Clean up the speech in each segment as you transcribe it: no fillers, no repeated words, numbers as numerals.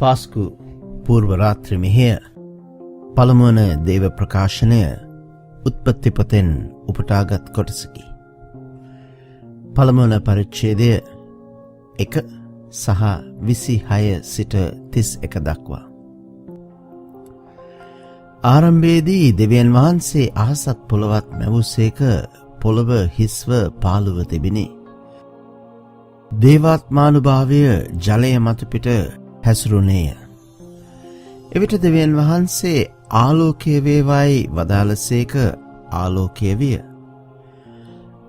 පාස්කු පූර්ව රාත්‍රි මෙහෙය පළමුවන දේව ප්‍රකාශනය උත්පත්ති පොතෙන් උපුටාගත් කොටසකි. පළමුවන පරිච්ඡේදය 1 සහ 26 සිට 31 දක්වා. ආරම්භයේදී දෙවියන් වහන්සේ අහසත් පොළවත් මැවුසේක පොළව හිස්ව පාළුව තිබිනි. දේවාත්මානුභාවය ජලය මත පිට හැසිරුණේය. එවිට දෙවියන් වහන්සේ ආලෝකය වේවායි වදාළසේක ආලෝකය විය.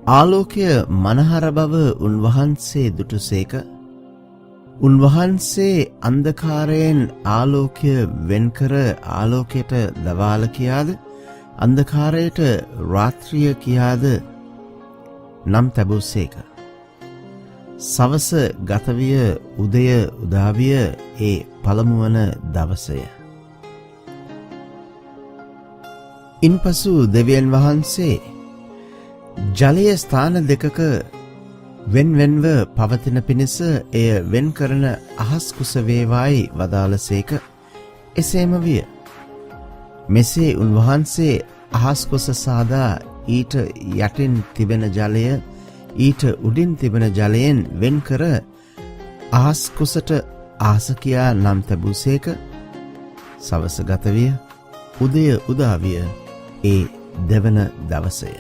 ආලෝකය මනහර බව උන්වහන්සේ දුටුසේක. උන්වහන්සේ අන්ධකාරයෙන් ආලෝකය වෙන්කර ආලෝකයට දවාල කියාද අන්ධකාරයට රාත්‍රිය කියාද නම් තැබුසේක. සවස ගතවිය උදය උදාවිය ඒ පළමුවන දවසය. ඉන්පසු දෙවියන් වහන්සේ ජලය ස්ථාන දෙකක වෙන්වෙන්ව පවතින පිණිස එය වෙන් කරන අහස් කුස වේවායි වදාළසේක. එසේම විය. මෙසේ උන්වහන්සේ අහස් කුස සාදා ඊට යටින් තිබෙන ජලය ඊට උඩින් තිබෙන ජලයෙන් වෙන් කර අහස් කුසට අහස කියා නම් තැබුසේක. සවස ගතවිය උදය උදාවිය ඒ දෙවන දවසය.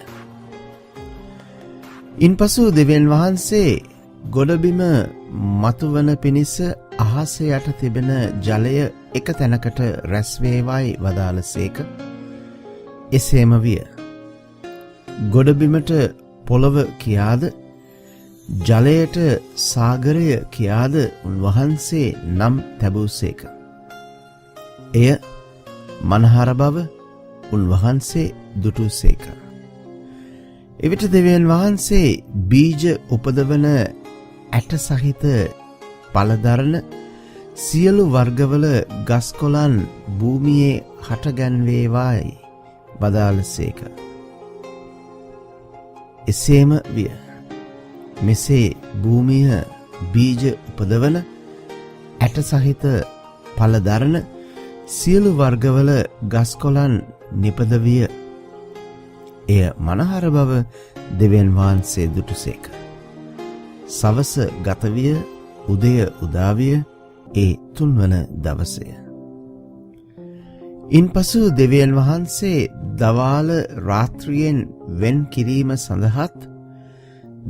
ඉන්පසු දෙවියන් වහන්සේ ගොඩබිම මතුවන පිණිස අහස යට තිබෙන ජලය එක තැනකට රැස් වේවායි වදාළසේක. එසේම විය. ගොඩබිමට පොළව කියාද ජලයට සාගරය කියාද උන්වහන්සේ නම් තැබුසේක. එය මනහර බව උන්වහන්සේ දුටුසේක. එවිට දෙවියන් වහන්සේ බීජ උපදවන ඇට සහිත පළදරන සියලු වර්ගවල ගස්කොළන් භූමියේ හටගැන්වේවායි වදාළසේක. එසේම විය. මෙසේ භූමිය බීජ උපදවන ඇට සහිත පළදරන සියලු වර්ගවල ගස්කොළන් නිපදවිය. එය මනහර බව දෙවියන් වහන්සේ දුටුසේක. සවස ගතවිය උදය උදාවිය ඒ තුන්වන දවසය. ඉන්පසු දෙවියන් වහන්සේ දවාල රාත්‍රියෙන් වෙන් කිරීම සඳහාත්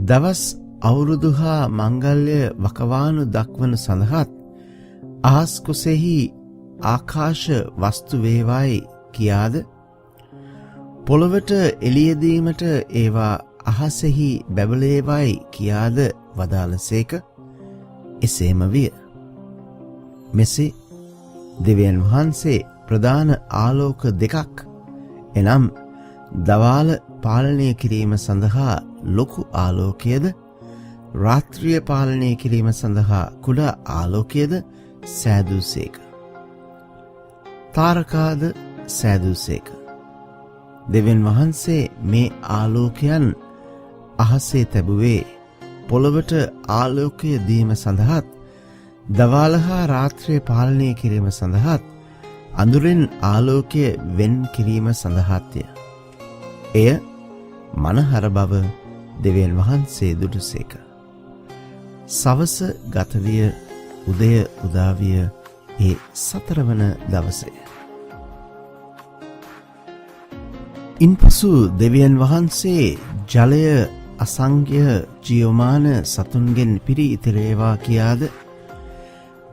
දවස් අවුරුදු හා මංගල්‍ය වකවානු දක්වන සඳහාත් අහස් කුසෙහි ආකාශ වස්තු වේවායි කියාද පොළවට එළියදීමට ඒවා අහසෙහි බැබලේවායි කියාද වදාළසේක. එසේම විය. මෙසේ දෙවියන් වහන්සේ ප්‍රධාන ආලෝක දෙකක් එනම් දවාල පාලනය කිරීම සඳහා ලොකු ආලෝකයද රාත්‍රිය පාලනය කිරීම සඳහා කුඩා ආලෝකයද සෑදූසේක. තාරකාද සෑදූසේක. දෙවියන් වහන්සේ මේ ආලෝකයන් අහසේ තැබුවේ පොළවට ආලෝකය දීම සඳහාත් දවාල හා රාත්‍රිය පාලනය කිරීම සඳහාත් අඳුරෙන් ආලෝකය වෙන් කිරීම සඳහාත්ය. එය මනහර බව දෙවියන් වහන්සේ දුටුසේක. සවස ගතවිය උදය උදාවිය ඒ සතරවන දවසය. ඉන්පසු දෙවියන් වහන්සේ ජලය අසංඛ්‍ය ජීවමාන සතුන්ගෙන් පිරි ඉතිරේවා කියාද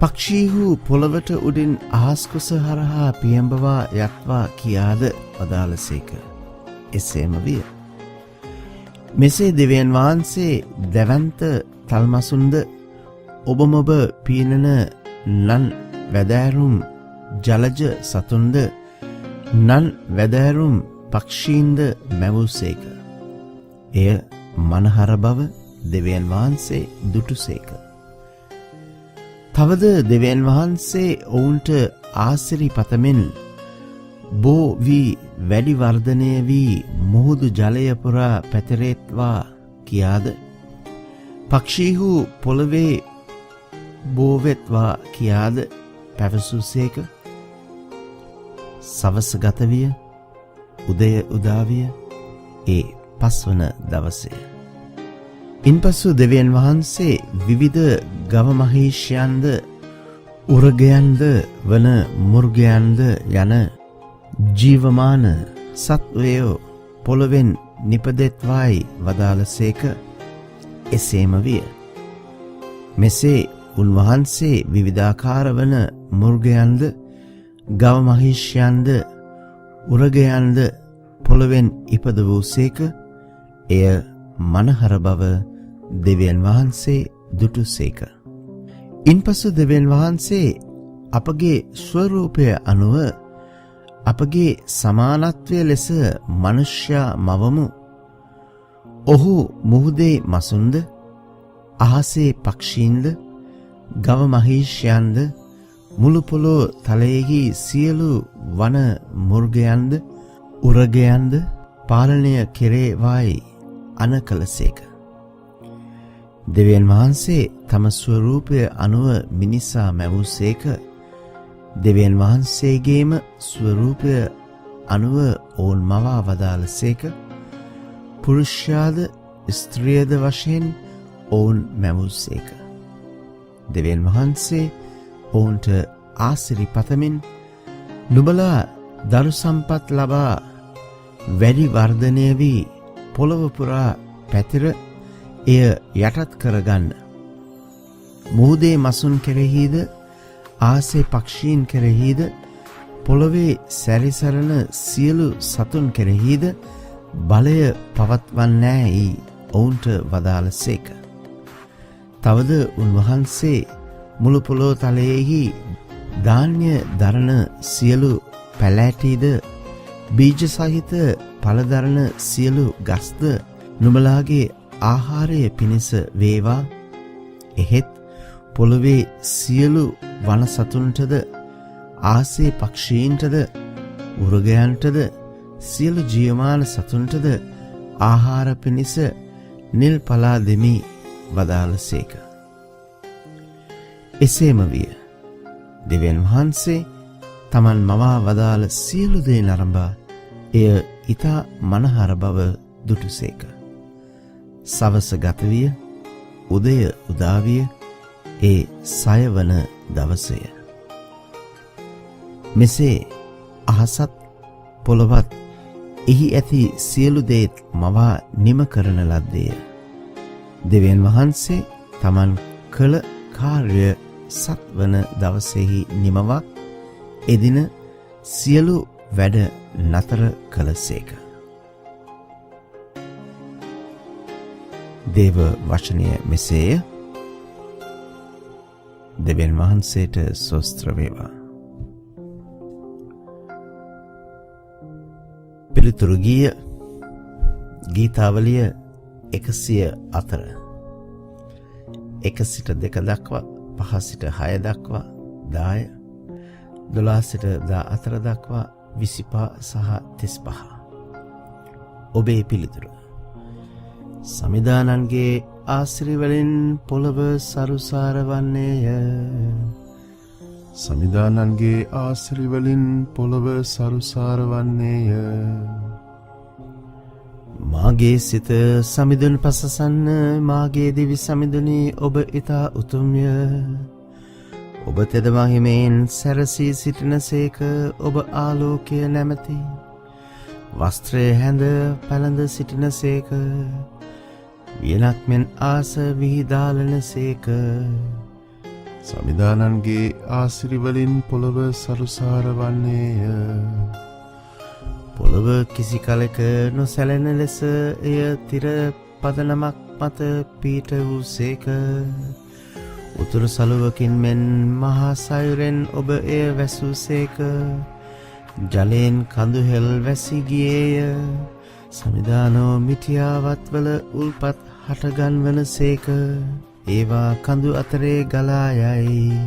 පක්ෂීහු පොළවට උඩින් අහස් කුස හරහා පියඹවා යත්වා කියාද වදාළසේක. එසේම විය. මෙසේ දෙවියන් වහන්සේ දැවැන්ත තල්මසුන්ද ඔබමොබ පීනන නන් වැදෑරුම් ජලජ සතුන්ද නන් වැදෑරුම් පක්ෂීන්ද මැවුසේක. එය මනහර බව දෙවියන් වහන්සේ දුටුසේක. තවද දෙවියන් වහන්සේ ඔවුන්ට ආසිරි පතමින් බෝ වී වැඩි වර්ධනය වී මුහුදු ජලය පුරා පැතිරේත්වා කියාද පක්ෂීහු පොළවේ බෝවෙත්වා කියාද පැවසූසේක. සවස ගත විය, උදය උදාවිය, ඒ පස්වන දවසය. ඉන්පසු දෙවියන් වහන්සේ විවිධ ගව මහේෂයන්ද උරගයන්ද වන මුර්ගයන්ද යන ජීවමාන සත්වයෝ පොළොවෙන් නිපදෙත්වායි වදාළසේක. එසේම විය. මෙසේ උන්වහන්සේ විවිධාකාර වන මුර්ගයන්ද ගව මහේෂයන්ද උරගයන්ද පොළොවෙන් ඉපද වූසේක. එය මනහර බව දෙවියන් වහන්සේ දුටුසේක. ඉන්පසු දෙවියන් වහන්සේ අපගේ ස්වරූපය අනුව අපගේ සමානත්වය ලෙස මනුෂ්‍යයා මවමු. ඔහු මුහුදේ මසුන්ද අහසේ පක්ෂීන්ද ගව මහේෂයන්ද මුළු පොළොව තලයෙහි සියලු වන මුර්ගයන්ද උරගයන්ද පාලනය කෙරේවායි අනකලසේක. දෙවියන් වහන්සේ තම ස්වරූපය අනුව මිනිසා මැවූසේක. දෙවියන් වහන්සේගේම ස්වරූපය අනුව ඔවුන් මවා වදාළසේක. පුරුෂයාද ස්ත්‍රියද වශයෙන් ඔවුන් මැවූසේක. දෙවියන් වහන්සේ ඔවුන්ට ආසිරි පතමින් නුඹලා දරු සම්පත් ලබා වැඩි වර්ධනය වී පොළොව පුරා පැතිර එය යටත් කරගන්න. මුහුදේ මසුන් කෙරෙහිද ආසේ පක්ෂීන් කෙරෙහිද පොළොවේ සැරිසරන සියලු සතුන් කෙරෙහිද බලය පවත්වන්නෑයි ඔවුන්ට වදාළසේක. තවද උන්වහන්සේ මුළු පොළොව තලයෙහි ධාන්‍ය දරන සියලු පැලෑටීද බීජ සහිත පළදරන සියලු ගස්ද නුඹලාගේ ආහාරය පිණිස වේවා. එහෙත් පොළොවේ සියලු වනසතුන්ටද ආසේ පක්ෂීන්ටද උරගයන්ටද සියලු ජීවමාන සතුන්ටද ආහාර පිණිස නිල් පලා දෙමි වදාළසේක. එසේම විය. දෙවියන් වහන්සේ තමන් මවා වදාළ සියලු දේ නරඹා එය ඊතා මනහර බව දුටුසේක. සවස ගත විය, උදය උදාවිය, ඒ සයවන දවසය. මෙසේ අහසත් පොළොවත් එහි ඇති සියලු දේත් මවා නිම කරන ලද්දේය. දෙවියන් වහන්සේ තමන් කළ කාර්ය සත්වන දවසෙහි නිමවා එදින සියලු වැඩ නතර කළසේක. දේව වචනය මෙසේය. දෙවියන් වහන්සේට ස්තෝත්‍ර වේවා. පිළිතුරු ගීය ගීතාවලිය 104 1 සිට 2 දක්වා 5 සිට 6 දක්වා 10 12 සිට 14 දක්වා 25 සහ 35. ඔබේ පිළිතුරු. සමිදානන්ගේ ආශ්‍රිවලින් පොළව සරුසාර වන්නේය. සමිදානන්ගේ ආශ්‍රිවලින් පොළව සරුසාර වන්නේය. මාගේ සිත සමිඳුන් පසසන්න, මාගේ දිවි සමිඳුනි ඔබ ඉතා උතුම්ය. ඔබ තෙද මහිමෙන් සැරසී සිටිනසේක. ඔබ ආලෝකය නැමැති වස්ත්‍රය හැඳ පැළඳ සිටිනසේක. වියනක් මෙන් ආස විහිදාලනසේක. සමිදානන්ගේ ආශ්‍රිවලින් පොළව සරුසාර වන්නේය. පොළොව කිසි කලක නොසැලෙන ලෙස එය තිර පදනමක් මත පීට වූසේක. උතුරු සළුවකින් මෙන් මහා සයුරෙන් ඔබ එය වැසූසේක. ජලයෙන් කඳුහෙල් වැසි ගියේය. සමිදානෝ මිටියාවත්වල උල්පත් හටගන්වනසේක. ඒවා කඳු අතරේ ගලා යයි.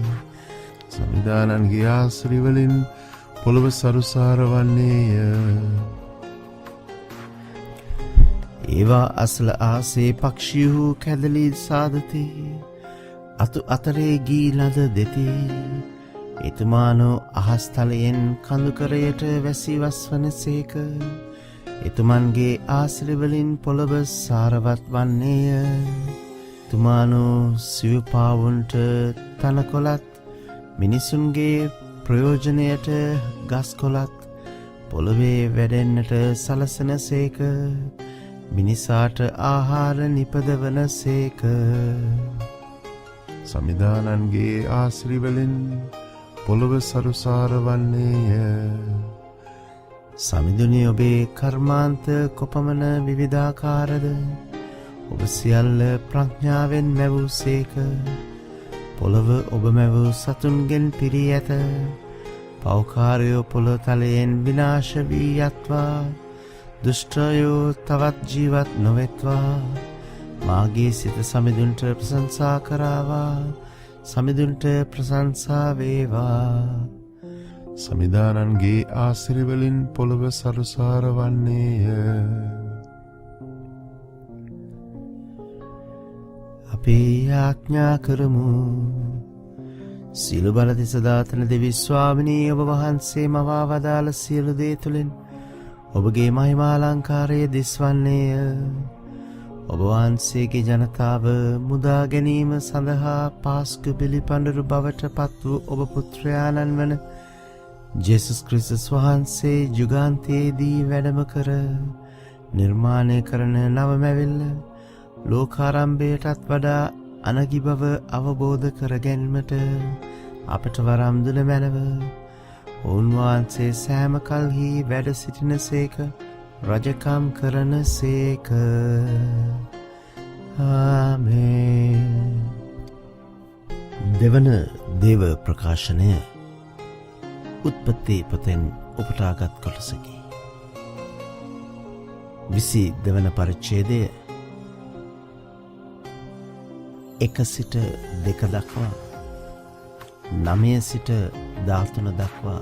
සමිදානන්ගේ ආශ්‍රිවලින් පොළව සරුසාර වන්නේය. ඒවා අසල ආසේ පක්ෂියහු කැදලි සාදති. අතු අතරේ ගී ලද දෙති. එතුමානෝ අහස්තලයෙන් කඳුකරයට වැසි වස්වන සේක. එතුමන්ගේ ආශ්‍රවලින් පොළොව සාරවත් වන්නේය. එතුමානෝ සිව්පාවුන්ට තනකොළත් මිනිසුන්ගේ ප්‍රයෝජනයට ගස්කොළත් පොළොවේ වැඩෙන්නට සලසන සේක. මිනිසාට ආහාර නිපදවන සේක. සමිධානන්ගේ ආශ්‍රිවලින් පොළොව සරුසාර වන්නේය. සමිඳුනි ඔබේ කර්මාන්ත කොපමණ විවිධාකාරද. ඔබ සියල්ල ප්‍රඥාවෙන් මැවූ සේක. පොළොව ඔබ මැවූ සතුන්ගෙන් පිරී ඇත. පෞකාරයෝ පොළොව තලයෙන් විනාශ වී යත්වා. දුෂ්ටයෝ තවත් ජීවත් නොවෙත්වා. මාගේ සිත සමිඳුන්ට ප්‍රශංසා කරාවා. සමිඳුන්ට ප්‍රශංසා වේවා. සමිධානන්ගේ ආශ්‍රිවලින් පොළොව සරුසාර වන්නේය. අපි යාඥා කරමු. සියලු බල තිසදාතන දෙවි ස්වාමිනී ඔබ වහන්සේ මවා වදාළ සියලු දේ තුළින් ඔබගේ මහිමාලංකාරය දිස්වන්නේය. ඔබ වහන්සේගේ ජනතාව මුදා ගැනීම සඳහා පාස්කු පිළිපඬුරු බවට පත් වූ ඔබ පුත්‍රයාණන් වන ජේසුස් ක්‍රිස්තුස් වහන්සේ යුගාන්තයේදී වැඩම කර නිර්මාණය කරන නවමැවිල්ල ලෝකාරම්භයටත් වඩා අනගි බව අවබෝධ කර ගැනීමට අපට වරම් දුන මැනව. උන්වහන්සේ සෑම කල්හි වැඩ සිටින සේක. රජකම් කරන සේක. ආමේන්. දෙවන දේව ප්‍රකාශනය උත්පත්ති පොතෙන් උපුටාගත් කොටසකි. 22 වන පරිච්ඡේදය 1 සිට 2 දක්වා 9 සිට 13 දක්වා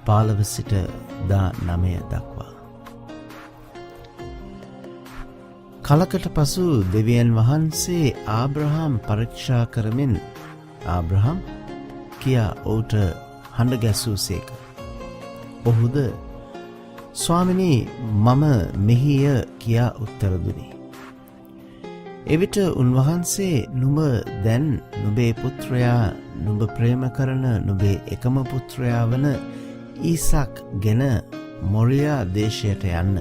15 සිට 19 දක්වා. කලකට පසු දෙවියන් වහන්සේ ආබ්‍රහම් පරීක්ෂා කරමින් ආබ්‍රහම් කියා ඔහුට හඬ ගැසූසේක. ඔහුද ස්වාමිනී මම මෙහිය කියා උත්තර දුනි. එවිට උන්වහන්සේ නුඹ දැන් නුඹේ පුත්‍රයා නුඹ ප්‍රේම කරන නුඹේ එකම පුත්‍රයා වන ඊසාක් ගෙන මොරියා දේශයට යන්න.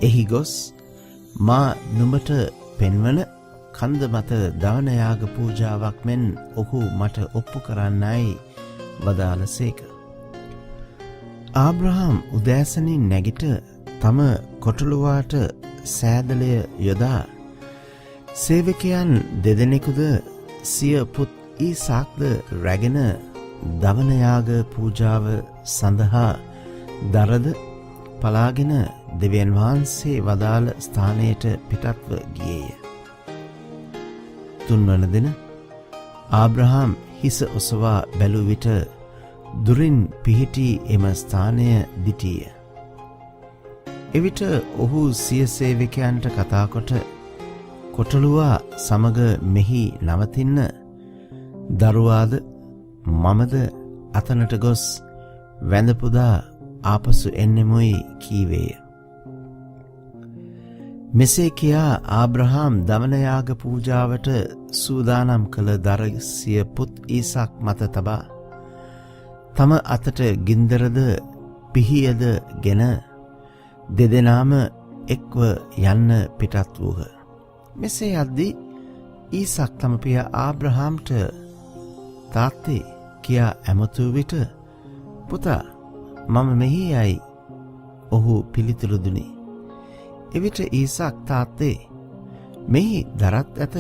එහි ගොස් මා නුඹට පෙන්වන කන්ද මත දවන යාග පූජාවක් මෙන් ඔහු මට ඔප්පු කරන්නයි වදාළසේක. ආබ්‍රහම් උදෑසනින් නැගිට තම කොටලුවාට සෑදලය යොදා සේවකයන් දෙදෙනෙකුද සිය පුත් ඊසාක්ද රැගෙන දවන යාග පූජාව සඳහා දරද පලාගෙන දෙවියන් වහන්සේ වදාළ ස්ථානයට පිටත්ව ගියේය. තුන්වන දින ආබ්‍රහම් හිස ඔසවා බැලූ විට දුරින් පිහිටි එම ස්ථානය දිටිය. එවිට ඔහු සිය සේවකයන්ට කතා කොට කොටලුවා සමග මෙහි නවතින්න දරුවාද මමද අතනට ගොස් වැඳපුදා ආපසු එන්නෙමුයි කීවේය. මෙසේ කියා ආබ්‍රහම් දවනයාග පූජාවට සූදානම් කළ දර සිය පුත් ඊසාක් මත තබා තම අතට ගින්දරද පිහියද ගෙන දෙදෙනාම එක්ව යන්න පිටත් වූහ. මෙසේ යද්දී ඊසාක් තම පියා ආබ්‍රහම්ට තාත්තේ කියා ඇමතූ විට පුතා මම මෙහි යයි ඔහු පිළිතුරු දුනි. එවිට ඊසාක් තාත්තේ මෙහි දරත් ඇත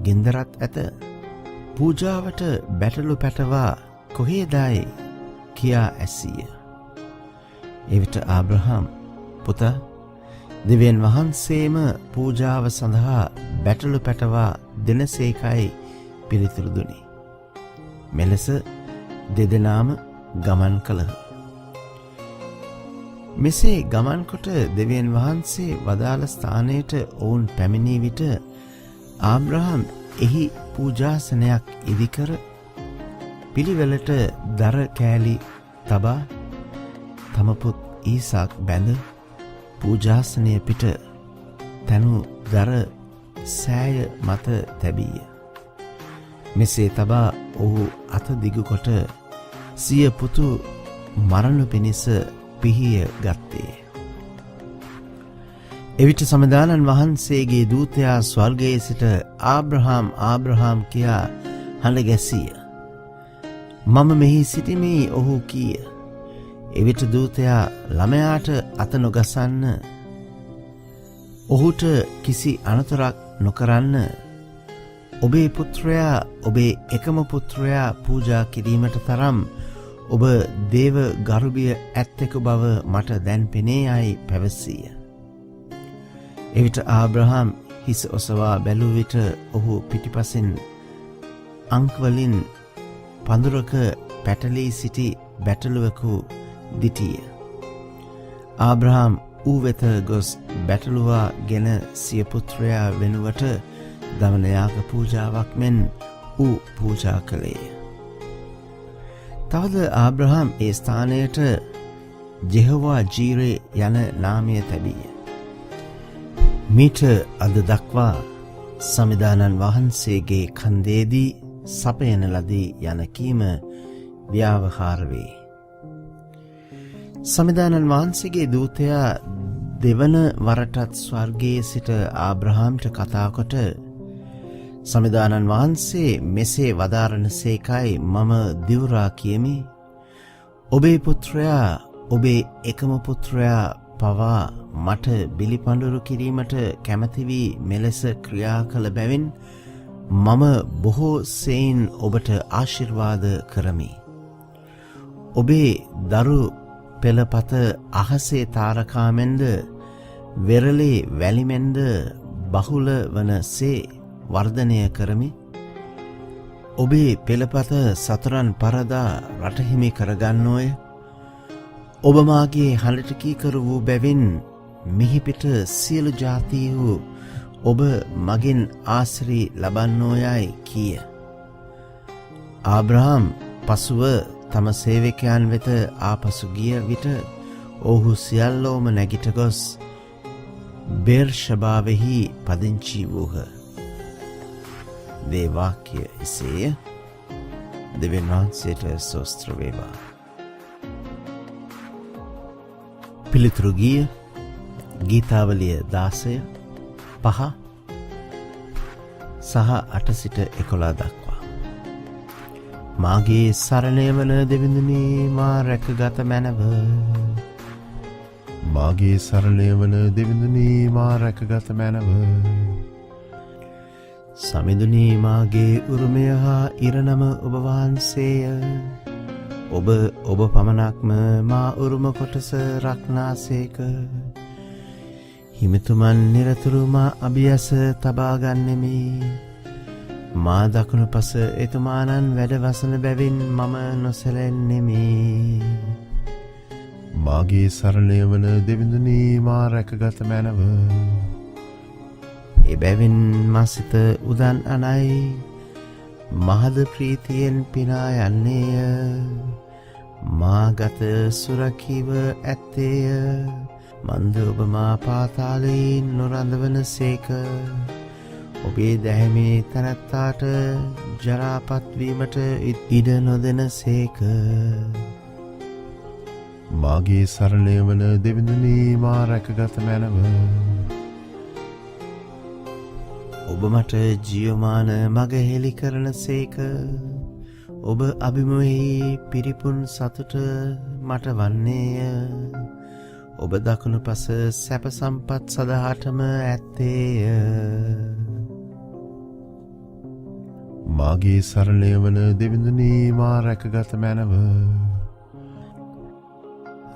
ගින්දරත් ඇත පූජාවට බැටළු පැටවා කොහේදයි කියා ඇසීය. එවිට ආබ්‍රහම් පුතා දෙවියන් වහන්සේම පූජාව සඳහා බැටළු පැටවා දෙනසේකයි පිළිතුරු දුනි. මෙලෙස දෙදෙනාම ගමන් කළහ. මෙසේ ගමන් කොට දෙවියන් වහන්සේ වදාළ ස්ථානයට ඔවුන් පැමිණී විට ආබ්‍රහම් එහි පූජාසනයක් ඉදිකර පිළිවෙලට දර කෑලි තබා තම පුත් ඊසාක් බැඳ පූජාසනය පිට තැනු දර සෑය මත තැබීය. මෙසේ තබා ඔහු අත දිගුකොට සිය පුතු මරණු පිණිස පිහිය ගත්තේ. එවිට සමදානන් වහන්සේගේ දූතයා ස්වර්ගයේ සිට ආබ්‍රහාම් කියා හඬ ගැසීය. මම මෙහි සිටිමි ඔහු කීය. එවිට දූතයා ළමයාට අත නොගසන්න, ඔහුට කිසි අනතුරක් නොකරන්න, ඔබේ පුත්‍රයා ඔබේ එකම පුත්‍රයා පූජා කිරීමට තරම් ඔබ දේව ගරුබිය ඇත්තෙකු බව මට දැන් පෙනේ යයි පැවසීය. එවිට ආබ්‍රහාම් හිස ඔසවා බැලූ විට ඔහු පිටිපසින් අංකවලින් පඳුරක පැටලී සිටි බැටළුවෙකු දිටිය. ආබ්‍රහාම් ඌ වෙත ගොස් බැටළුවා ගෙන සිය පුත්‍රයා වෙනුවට දමනයාග පූජාවක් මෙන් ඌ පූජා කළේය. තවද ආබ්‍රහාම් ඒ ස්ථානයට ජෙහෝවා ජීරේ යන නාමය තැබීය. මීට අද දක්වා සමිදානන් වහන්සේගේ කන්දේදී සපයන ලදී යන කීම ව්‍යාවහාර වේ. සමිදානන් වහන්සේගේ දූතයා දෙවන වරටත් ස්වර්ගයේ සිට ආබ්‍රහාම්ට කතාකොට සමිදානන් වහන්සේ මෙසේ වදාරන සේකයි මම දිවුරා කියමි. ඔබේ පුත්‍රයා ඔබේ එකම පුත්‍රයා පවා මට බිලිපඬුරු කිරීමට කැමති වී මෙලෙස ක්‍රියා කළ බැවින් මම බොහෝ සෙයින් ඔබට ආශිර්වාද කරමි. ඔබේ දරු පෙළපත අහසේ තාරකාමෙන්ද වෙරළේ වැලිමෙන්ද බහුල වනසේ වර්ධනය කරමි. ඔබේ පෙළපත සතරන් පරදා රටහිමි කරගන්නෝය. ඔබ මාගේ හඬට කීකරු වූ බැවින් මිහිපිට සියලු ජාතීහු ඔබ මගින් ආශ්‍රී ලබන්නෝයයි කීය. ආබ්‍රහාම් පසුව තම සේවකයන් වෙත ආපසු ගිය විට ඔහු සියල්ලෝම නැගිට ගොස් බෙර්ෂබාවෙහි පදිංචි වූහ. දේ වාක්‍ය එසේය. දෙවියන් වහන්සේට ස්තෝත්‍ර වේවා. පිළිතුරු ගීය ගීතාවලිය 16 5 සහ 8 සිට 11 දක්වා. මාගේ සරණය වන දෙවිඳුනි මා රැකගත මැනව. මාගේ සරණය වන දෙවිඳුනි මා රැකගත මැනව. සමිඳුනි මාගේ උරුමය හා ඉරණම ඔබ වහන්සේය. ඔබ පමණක්ම මා උරුම කොටස රක්නාසේක. හිමිතුමන් නිරතුරු මා අභියස තබාගන්නෙමි. මා දකුණු පස එතුමානන් වැඩ වසන බැවින් මම නොසැලෙන්නෙමි. මාගේ සරණය වන දෙවිඳුනි මා රැකගත මැනව. එබැවින් මසිත උදන් අනයි මහද ප්‍රීතියෙන් පිනා යන්නේය. මා ගත සුරකීව ඇත්තේය. මන්ද ඔබ මා පාතාලයෙන් නොරඳවන සේක. ඔබේ දැහැමේ තැනැත්තාට ජරාපත්වීමට ඉඩ නොදෙන සේක. මාගේ සරණය වන දෙවිඳුනි මා රැකගත මැනව. ඔබ මට ජීවමාන මග හෙළි කරන සේක. ඔබ අභිමුවෙහි පිරිපුන් සතුට මට වන්නේය. ඔබ දකුණු පස සැප සම්පත් සදහටම ඇත්තේය. මාගේ සරණය වන දෙවිඳුනි මා රැකගත මැනව.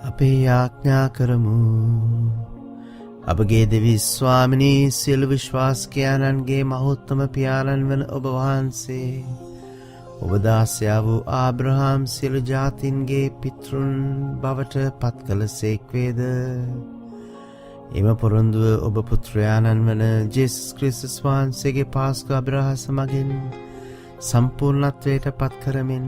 අපේ යාඥා කරමු. අපගේ දෙවි ස්වාමිනී සියලු විශ්වාසිකයන්ගේ මහෝත්තම පියාණන් වන ඔබ වහන්සේ ඔබ දාසයා වූ ආබ්‍රහාම් සියලු ජාතීන්ගේ පිතෘන් බවට පත් කළ සේක්වේද. එම පොරොන්දුව ඔබ පුත්‍රයාණන් වන ජේසුස් ක්‍රිස්තුස් වහන්සේගේ පාස්කු අභිරහස මගින් සම්පූර්ණත්වයට පත් කරමින්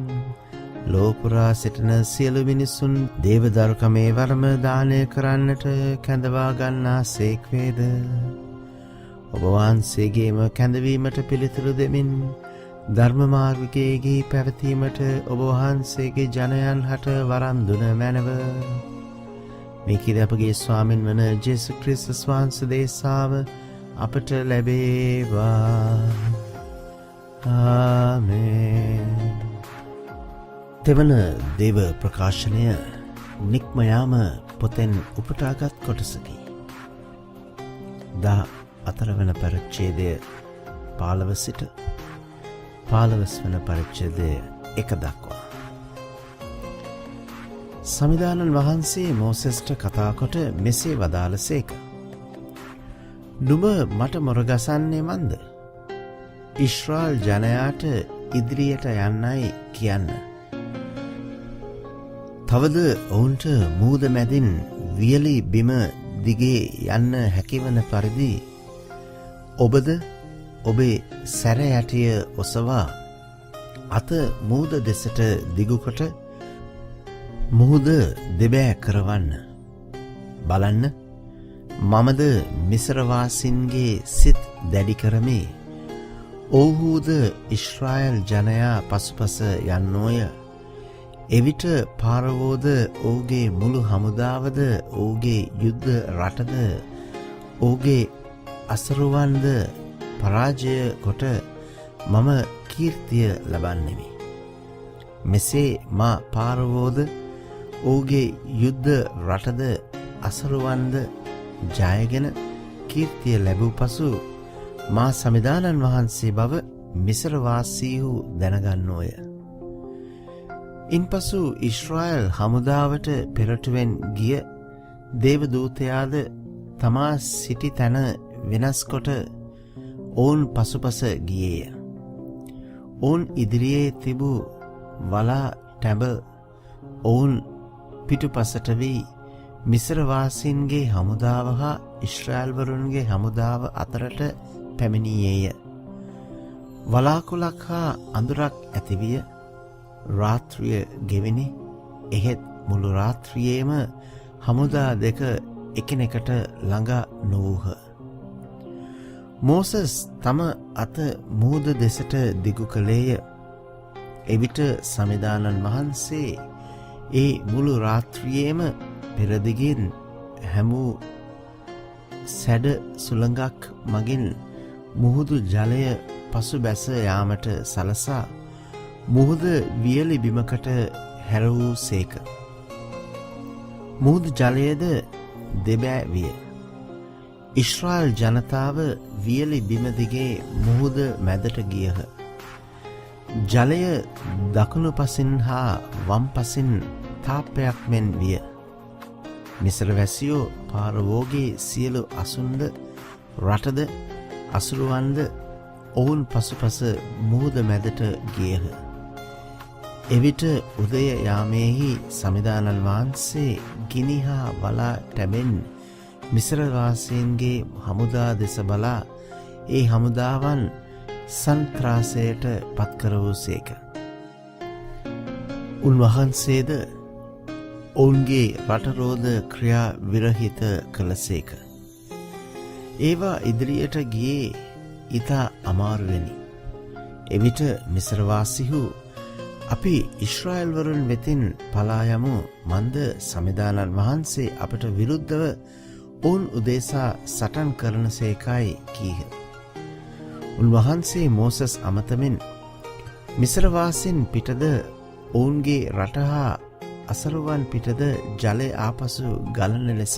ලෝපුරා සිටින සියලු මිනිසුන් දේවදරුකමේ වරම දානය කරන්නට කැඳවා ගන්නා සේක්වේද. ඔබ වහන්සේගේම කැඳවීමට පිළිතුරු දෙමින් ධර්ම මාර්ගයේ ගී පැවතීමට ඔබ වහන්සේගේ ජනයන් හට වරම් දුන මැනව. මේකද අපගේ ස්වාමින් වන ජේසු ක්‍රිස්තුස් වහන්සේ දේශාව අපට ලැබේවා. ආමේන්. තෙවන දේව ප්‍රකාශනය නික්ම යාම පොතෙන් උපුටාගත් කොටසකි. 14 වන පරිච්ඡේදය 15 සිට 15 වන පරිච්ඡේදය 1 දක්වා. සමිදානන් වහන්සේ මෝසෙස්ට කතා කොට මෙසේ වදාළසේක. නුඹ මට මොරගසන්නේ මන්ද? ඊශ්‍රායල් ජනයාට ඉදිරියට යන්නයි කියන්න. තවද ඔවුන්ට මූද මැදින් වියලි බිම දිගේ යන්න හැකිවන පරිදි ඔබද ඔබේ සැර යටිය ඔසවා අත මූද දෙසට දිගුකොට මුහුද දෙබෑ කරවන්න. බලන්න, මමද මිස්රවාසින්ගේ සිත් දැඩි කරමි. ඔවුහුද ඊශ්‍රායල් ජනයා පසුපස යන්නෝය. එවිට පාරවෝද ඔහුගේ මුළු හමුදාවද ඔහුගේ යුද්ධ රටද ඔහුගේ අසරුවන්ද පරාජය කොට මම කීර්තිය ලබන්නෙමි. මෙසේ මා පාරවෝද ඔහුගේ යුද්ධ රටද අසරුවන්ද ජයගෙන කීර්තිය ලැබූ පසු මා සමිදානන් වහන්සේ බව මිස්රවාසීහු දැනගන්නෝය. ඉන්පසු ඊශ්‍රායල් හමුදාවට පෙරටුවෙන් ගිය දේවදූතයාද තමා සිටි තැන වෙනස්කොට ඔවුන් පසුපස ගියේය. ඔවුන් ඉදිරියේ තිබූ වලා ටැඹ ඔවුන් පිටුපසට වී මිස්රවාසීන්ගේ හමුදාව හා ඊශ්‍රායල්වරුන්ගේ හමුදාව අතරට පැමිණියේය. වලාකුලක් හා අඳුරක් ඇතිවිය. රාත්‍රිය ගෙවිනි. එහෙත් මුළු රාත්‍රියේම හමුදා දෙක එකිනෙකට ළඟ නොවූහ. මෝසස් තම අත මූද දෙසට දිගු කළේය. එවිට සමිදානන් වහන්සේ ඒ මුළු රාත්‍රියේම පෙරදිගින් හැමූ සැඩ සුළඟක් මගින් මුහුදු ජලය පසු බැස යාමට සලසා මුහුද වියලි බිමකට හැරවූ සේක. මුහුදු ජලයද දෙබෑ විය. ඊශ්‍රායල් ජනතාව වියලි බිම දිගේ මුහුද මැදට ගියහ. ජලය දකුණු පසින් හා වම් පසින් තාප්පයක් මෙන් විය. මිස්රවැසියෝ පාරවෝගේ සියලු අසුන්ද රටද අසුරුවන්ද ඔවුන් පසුපස මුහුද මැදට ගියහ. එවිට උදය යාමේහි සමිදානන් වහන්සේ ගිනි හා වලා ටැබෙන් මිස්රවාසීන්ගේ හමුදා දෙස බලා ඒ හමුදාවන් සන්ත්‍රාසයට පත්කර වූ සේක. උන්වහන්සේද ඔවුන්ගේ රටරෝධ ක්‍රියා විරහිත කළසේක. ඒවා ඉදිරියට ගියේ ඉතා අමාරුවෙනි. එවිට මිස්රවාසිහු අපි ඊශ්‍රායල්වරුන් වෙතින් පලා යමු මන්ද සමිදානන් වහන්සේ අපට විරුද්ධව ඔවුන් උදෙසා සටන් කරන සේකයි කීහ. උන්වහන්සේ මෝසස් අමතමින් මිස්රවාසින් පිටද ඔවුන්ගේ රට හා අසරුවන් පිටද ජලය ආපසු ගලන ලෙස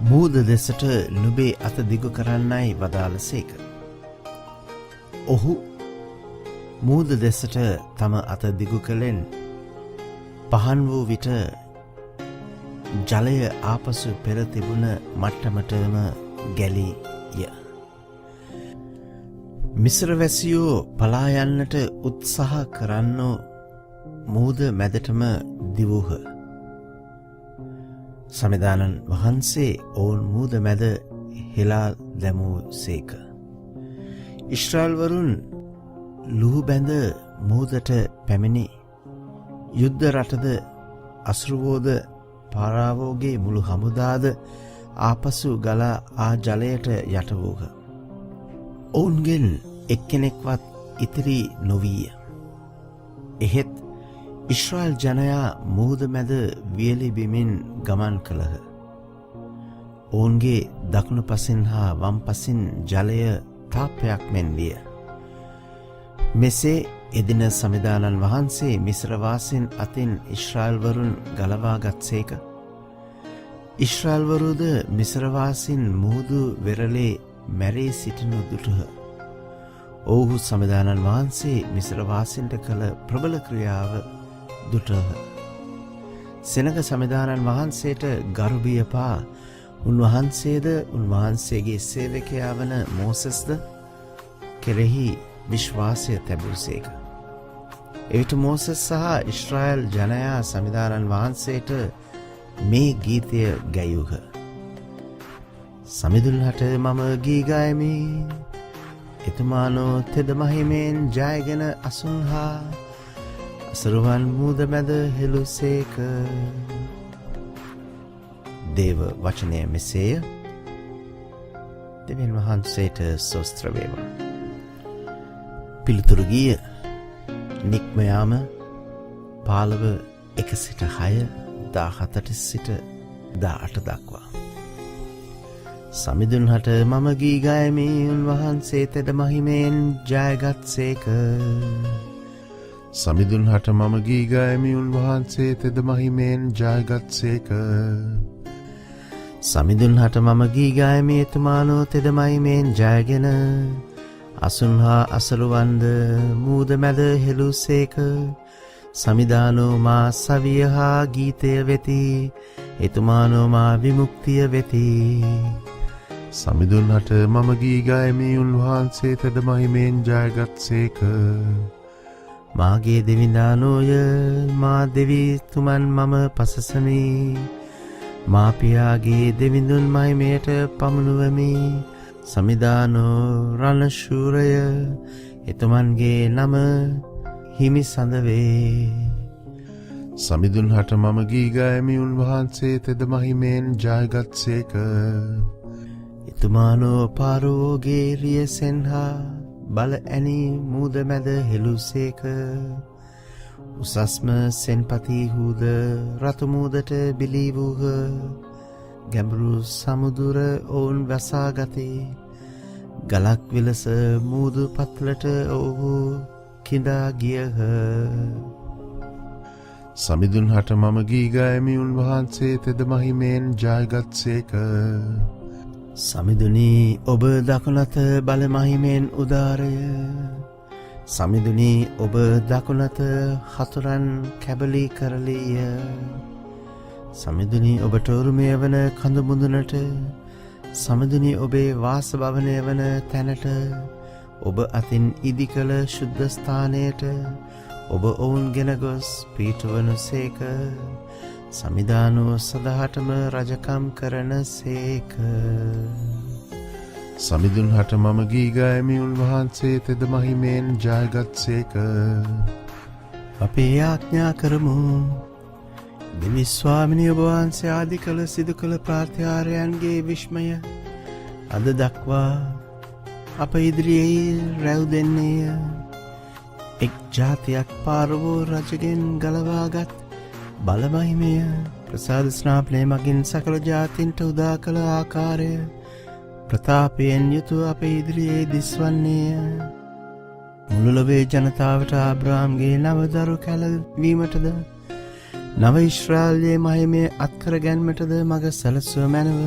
මූද දෙසට නුබේ අත දිගු කරන්නයි වදාළසේක. ඔහු මූද දෙසට තම අත දිගු කළෙන් පහන් වූ විට ජලය ආපසු පෙර තිබුණ මට්ටමටම ගැලී ය. මිස්රවැසියෝ පලා යන්නට උත්සාහ කරන්නෝ මූද මැදටම දිවූහ. සමිදානන් වහන්සේ ඔවුන් මූද මැද හෙලා දැමූ සේක. ඊශ්‍රායල්වරුන් ලුහු බැඳ මුහුදට පැමිණි යුද්ධ රටද අසුරුවෝද පාරාවෝගේ මුළු හමුදාද ආපසු ගලා ආ ජලයට යට වූහ. ඔවුන්ගෙන් එක්කෙනෙක්වත් ඉතිරි නොවීය. එහෙත් ඉස්රායල් ජනයා මුහුද මැද වියලි බිමින් ගමන් කළහ. ඔවුන්ගේ දකුණු පසින් හා වම් පසින් ජලය තාපයක් මෙන් විය. මෙසේ එදින සමිදානන් වහන්සේ මිස්රවාසීන් අතින් ඉස්රායල්වරුන් ගලවා ගත්සේක. ඉස්රායල්වරුද මිස්රවාසීන් මුහුදු වෙරළේ මැරී සිටිනු දුටුහ. ඔවුහු සමිදානන් වහන්සේ මිස්රවාසීන්ට කළ ප්‍රබල ක්‍රියාව දුටුහ. සෙනග සමිදානන් වහන්සේට ගරුබිය පා උන්වහන්සේද උන්වහන්සේගේ සේවකයා වන මෝසෙස්ද කෙරෙහි විශ්වාසය තැබූසේක. එවිට මෝසෙස් සහ ඉස්රායල් ජනයා සමිදානන් වහන්සේට මේ ගීතය ගැයූහ. සමිඳුන්හට මම ගී ගයමි, එතුමානෝ තෙද මහිමෙන් ජයගෙන අසුන්හා අසරුවන් මුහුද මැද හෙළුසේක. දේව වචනය මෙසේය. දෙවියන් වහන්සේට ස්තෝත්‍ර වේවා. පිළිතුරු ගීය නික්මයාම 15 1 සිට 6 17 සිට 18 දක්වා. සමිඳුන්හට මම ගී ගයමි, උන්වහන්සේ තෙද මහිමෙන් ජයගත්සේක. සමිඳුන්හට මම ගී ගයමි, උන්වහන්සේ තෙද මහිමෙන් ජයගත්සේක. සමිඳුන්හට මම ගී ගයමි, එතුමානෝ තෙද මහිමෙන් ජයගෙන අසුන් හා අසරුවන්ද මුහුද මැද හෙළුසේක. සමිදානෝ මා සවිය හා ගීතය වෙති, එතුමානෝ මා විමුක්තිය වෙති. සමිඳුන්හට මම ගී ගයමි, උන්වහන්සේ තෙද මහිමෙන් ජයගත්සේක. මාගේ දෙවිඳානෝය, මා දෙවිතුමන් මම පසසමි. මා පියාගේ දෙවිඳුන් මහිමයට පමුණුවමි. සමිදානෝ රණශූරය, එතුමන්ගේ නම හිමි සඳවේ. සමිඳුන්හට මම ගී ගයමි, උන්වහන්සේ තෙද මහිමෙන් ජයගත්සේක. එතුමානෝ පාරුවෝගේ රියසෙන් හා බල ඇනි මුහුද මැද හෙළුසේක. උසස්ම සෙන්පතිහුද රතු මුහුදට බිලී වූහ. ගැඹුරු සමුදුර ඔවුන් වසාගතේ. ගලක් විලස මුහුදු පත්ලට ඔවුහු කිඳා ගියහ. සමිඳුන්හට මම ගී ගයමි, උන්වහන්සේ තෙද මහිමෙන් ජයගත්සේක. සමිඳුනි ඔබ දකුණත බල මහිමෙන් උදාරය. සමිඳුනි ඔබ දකුණත හතුරන් කැබලි කරලීය. සමිඳුනි ඔබට උරුමය වන කඳුමුදුනට, සමිඳුනි ඔබේ වාසභවනය වන තැනට, ඔබ අතින් ඉදි කළ ශුද්ධ ස්ථානයට ඔබ ඔවුන් ගෙන ගොස් පිහිටුවනු සේක. සමිදානෝ සදහටම රජකම් කරන සේක. සමිඳුන්හට මම ගී ගයමි, උන්වහන්සේ තෙද මහිමෙන් ජයගත්සේක. අපි යාඥා කරමු. දෙවි ස්වාමිනී ඔබ වහන්සේ ආදි කළ සිදු කළ ප්‍රාර්ථනායන්ගේ විශ්මය අද දක්වා අප ඉදිරියේ රැව් දෙන්නේය. එක් ජාතියක් පාරවෝ රජගෙන් ගලවාගත් බලමහිමය ප්‍රසාද ස්නාපනය මගින් සකල ජාතින්ට උදා කළ ආකාරය ප්‍රතාපයෙන් යුතු අප ඉදිරියේ දිස්වන්නේය. මුළුලොවේ ජනතාවට ආබ්‍රාම්ගේ නවදරු කැලවීමටද නව ඉශ්‍රායලයේ මහිමය අත්කර ගැන්මටද මග සැලසුව මැනව.